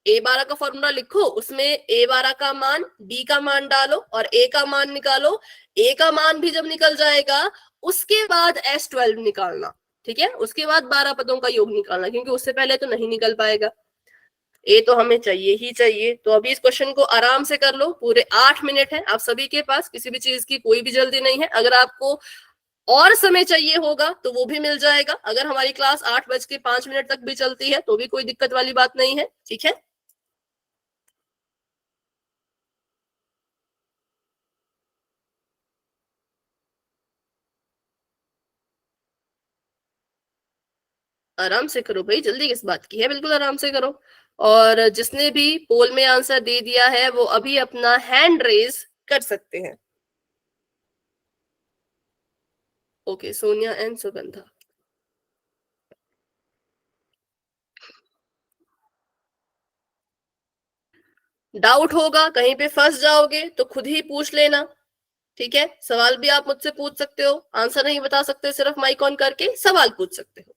A12 का फॉर्मूला लिखो, उसमें A12 का मान, D का मान डालो और A का मान निकालो। A का मान भी जब निकल जाएगा उसके बाद S12 निकालना। ठीक है, उसके बाद 12 पदों का योग निकालना, क्योंकि उससे पहले तो नहीं निकल पाएगा। ए तो हमें चाहिए ही चाहिए। तो अभी इस क्वेश्चन को आराम से कर लो, पूरे 8 मिनट है आप सभी के पास, किसी भी चीज की कोई भी जल्दी नहीं है। अगर आपको और समय चाहिए होगा तो वो भी मिल जाएगा। अगर हमारी क्लास 8:05 तक भी चलती है तो भी कोई दिक्कत वाली बात नहीं है। ठीक है, आराम से करो भाई, जल्दी किस बात की है, बिल्कुल आराम से करो। और जिसने भी पोल में आंसर दे दिया है वो अभी अपना हैंड रेज कर सकते हैं। Okay, Sonia and Sugandha. Doubt होगा, कहीं पे फंस जाओगे तो खुद ही पूछ लेना। ठीक है, सवाल भी आप मुझसे पूछ सकते हो, आंसर नहीं बता सकते सिर्फ माइक ऑन करके सवाल पूछ सकते हो।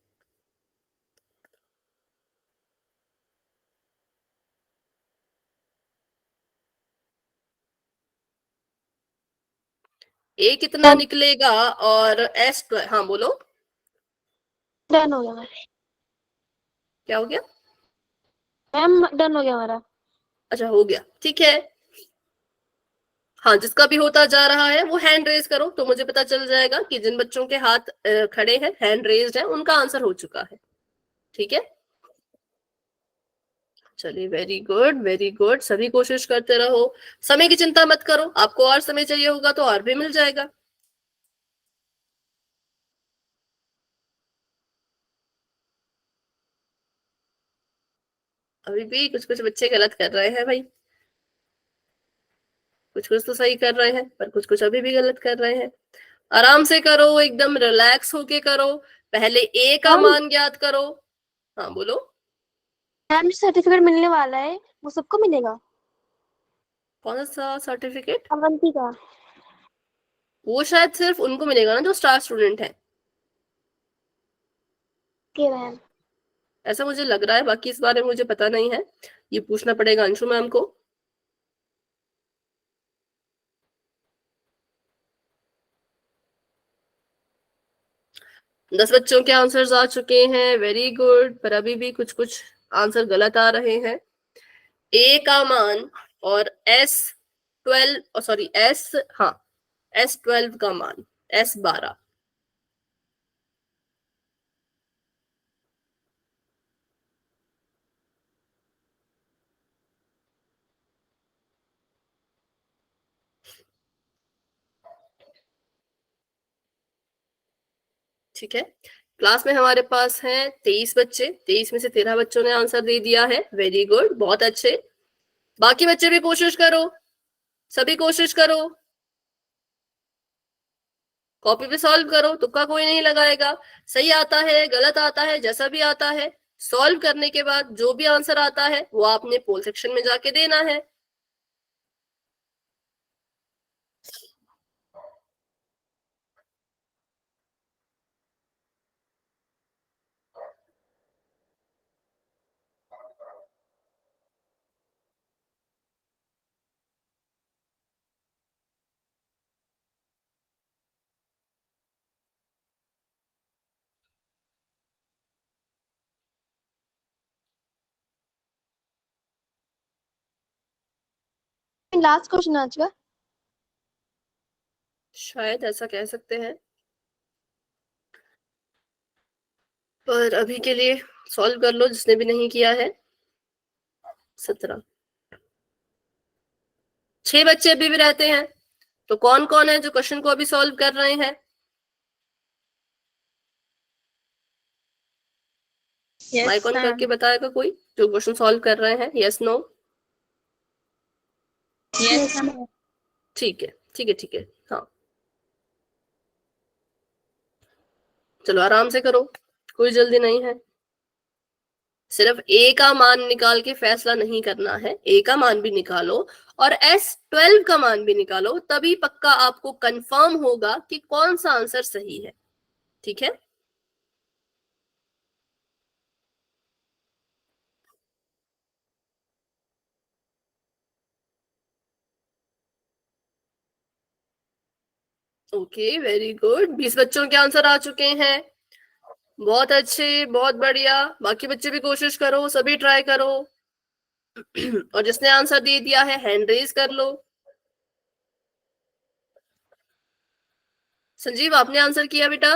ए कितना निकलेगा और एस, हाँ बोलो। डन हो गया मैम। क्या हो गया? मैम डन हो गया हमारा। अच्छा, हो गया, ठीक है। हाँ, जिसका भी होता जा रहा है वो हैंड रेज करो, तो मुझे पता चल जाएगा कि जिन बच्चों के हाथ खड़े हैं, हैंड रेज्ड है, उनका आंसर हो चुका है। ठीक है, चलिए, वेरी गुड वेरी गुड, सभी कोशिश करते रहो। समय की चिंता मत करो, आपको और समय चाहिए होगा तो और भी मिल जाएगा। अभी भी कुछ कुछ बच्चे गलत कर रहे हैं भाई, कुछ कुछ तो सही कर रहे हैं पर कुछ कुछ अभी भी गलत कर रहे हैं। आराम से करो, एकदम रिलैक्स होके करो। पहले ए का मैम मान ज्ञात करो। हाँ बोलो। मैम सर्टिफिकेट मिलने वाला है, वो सबको मिलेगा? कौन सा सर्टिफिकेट? अवंती का। वो शायद सिर्फ उनको मिलेगा ना जो स्टार स्टूडेंट है, ओके मैम। ऐसा मुझे लग रहा है। बाकी इस बारे में मुझे पता नहीं है, ये पूछना पड़ेगा अंशु मैम को। 10 बच्चों के आंसर्स आ चुके हैं, वेरी गुड, पर अभी भी कुछ कुछ आंसर गलत आ रहे हैं। ए का मान और S12, सॉरी एस, हाँ S12 का मान, S12। ठीक है, क्लास में हमारे पास हैं 23 बच्चे, 23 में से 13 बच्चों ने आंसर दे दिया है, वेरी गुड, बहुत अच्छे। बाकी बच्चे भी कोशिश करो, सभी कोशिश करो, कॉपी पे सॉल्व करो, तुक्का कोई नहीं लगाएगा। सही आता है गलत आता है जैसा भी आता है, सॉल्व करने के बाद जो भी आंसर आता है वो आपने पोल सेक्शन में जाके देना है। लास्ट क्वेश्चन आज का। शायद ऐसा कह सकते हैं, पर अभी के लिए सॉल्व कर लो जिसने भी नहीं किया है। 17, 6 बच्चे अभी भी रहते हैं, तो कौन कौन है जो क्वेश्चन को अभी सॉल्व कर रहे हैं? माइक ऑन करके बताएगा कोई जो क्वेश्चन सॉल्व कर रहे हैं, यस नो? ठीक है, ठीक है, ठीक है। हाँ, चलो आराम से करो, कोई जल्दी नहीं है। सिर्फ ए का मान निकाल के फैसला नहीं करना है, ए का मान भी निकालो और S12 का मान भी निकालो, तभी पक्का आपको कंफर्म होगा कि कौन सा आंसर सही है। ठीक है, ओके, वेरी गुड। 20 बच्चों के आंसर आ चुके हैं, बहुत अच्छे, बहुत बढ़िया। बाकी बच्चे भी कोशिश करो, सभी ट्राई करो। और जिसने आंसर दे दिया है हैंड रेज कर लो। संजीव, आपने आंसर किया बेटा?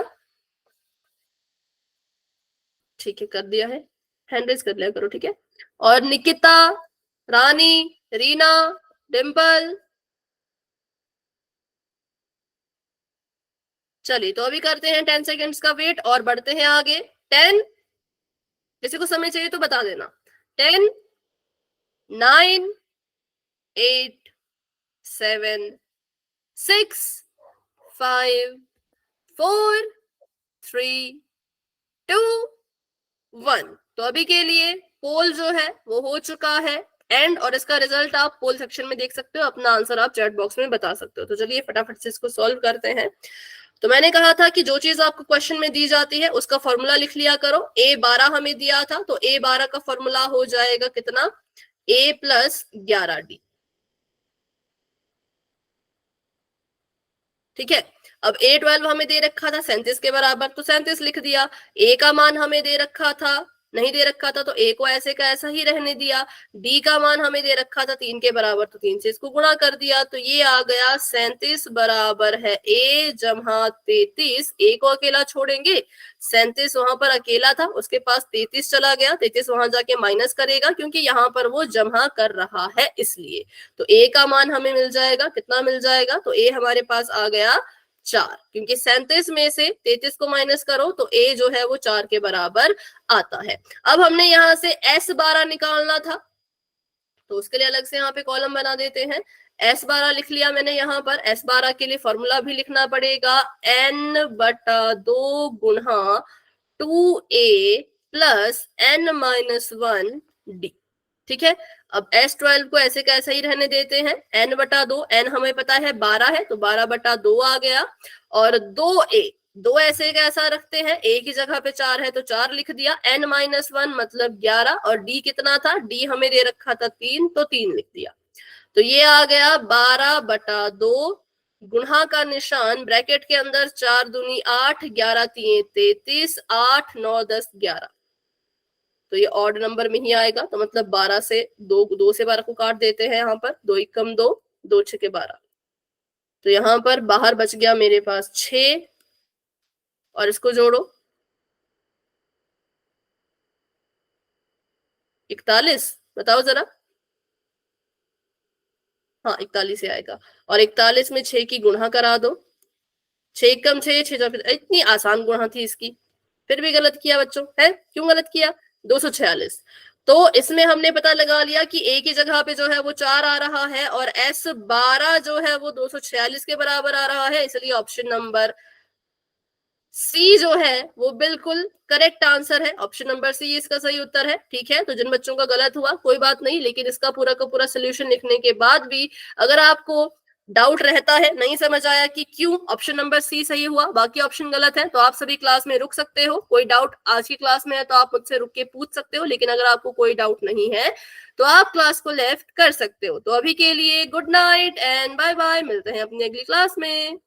ठीक है, कर दिया है, हैंड रेज कर लिया करो, ठीक है। और निकिता, रानी, रीना, डिम्पल, चलिए तो अभी करते हैं 10 सेकेंड्स का वेट और बढ़ते हैं आगे। 10, किसी को समय चाहिए तो बता देना। 10, 9, 8, 7, 6, 5, 4, 3, 2, 1। तो अभी के लिए पोल जो है वो हो चुका है एंड, और इसका रिजल्ट आप पोल सेक्शन में देख सकते हो, अपना आंसर आप चैट बॉक्स में बता सकते हो। तो चलिए फटाफट से इसको सॉल्व करते हैं। तो मैंने कहा था कि जो चीज आपको क्वेश्चन में दी जाती है उसका फॉर्मूला लिख लिया करो। A12 हमें दिया था, तो A12 का फॉर्मूला हो जाएगा कितना? A + 11D। ठीक है, अब A12 हमें दे रखा था 37 के बराबर, तो 37 लिख दिया। A का मान हमें दे रखा था, नहीं दे रखा था, तो A को ऐसे का ऐसा ही रहने दिया। D का मान हमें दे रखा था 3 के बराबर, तो 3 से इसको गुणा कर दिया, तो ये आ गया 37 बराबर है A जमा 33। A को अकेला छोड़ेंगे, 37 वहां पर अकेला था, उसके पास 33 चला गया, 33 वहां जाके माइनस करेगा क्योंकि यहाँ पर वो जमा कर रहा है इसलिए। तो A का मान हमें मिल जाएगा, कितना मिल जाएगा? तो A हमारे पास आ गया 4, क्योंकि 37 में से 33 को माइनस करो तो A जो है वो 4 के बराबर आता है। अब हमने यहाँ से S12 निकालना था, तो उसके लिए अलग से यहाँ पे कॉलम बना देते हैं। S12 लिख लिया मैंने यहाँ पर। S12 के लिए फॉर्मूला भी लिखना पड़ेगा, N/2 गुणा 2A + N-1D। ठीक है, अब S12 को ऐसे कैसे ही रहने देते हैं। N/2, N हमें पता है 12 है, तो 12/2 आ गया। और 2A, 2 ऐसे कैसा रखते हैं, A की जगह पे 4 है तो 4 लिख दिया। N-1 मतलब 11, और D कितना था? D हमें दे रखा था 3, तो 3 लिख दिया। तो ये आ गया 12/2, गुणा का निशान ब्रैकेट के अंदर, 4 दूनी 8, 11 3 33, 8 9 10 11। तो ये ऑड नंबर में ही आएगा, तो मतलब 12 से 2 से 12 को काट देते हैं यहाँ पर, 2 × 2, 2 × 6 12। तो यहाँ पर बाहर बच गया मेरे पास 6, और इसको जोड़ो 41, बताओ जरा। हाँ, 41 से आएगा, और 41 में 6 की गुणा करा दो। 6 × 6 6, इतनी आसान गुणा थी इसकी, फिर भी गलत किया बच्चों, है क्यों गलत किया? 246। तो इसमें हमने पता लगा लिया कि A की जगह पे जो है वो 4 आ रहा है, और S12 जो है वो 246 के बराबर आ रहा है, इसलिए ऑप्शन नंबर सी जो है वो बिल्कुल करेक्ट आंसर है। ऑप्शन नंबर सी इसका सही उत्तर है। ठीक है, तो जिन बच्चों का गलत हुआ कोई बात नहीं, लेकिन इसका पूरा का पूरा सोल्यूशन लिखने के बाद भी अगर आपको डाउट रहता है, नहीं समझ आया कि क्यों ऑप्शन नंबर सी सही हुआ, बाकी ऑप्शन गलत है, तो आप सभी क्लास में रुक सकते हो। कोई डाउट आज की क्लास में है तो आप मुझसे रुक के पूछ सकते हो, लेकिन अगर आपको कोई डाउट नहीं है तो आप क्लास को लेफ्ट कर सकते हो। तो अभी के लिए good night and bye bye, मिलते हैं अपनी अगली क्लास में।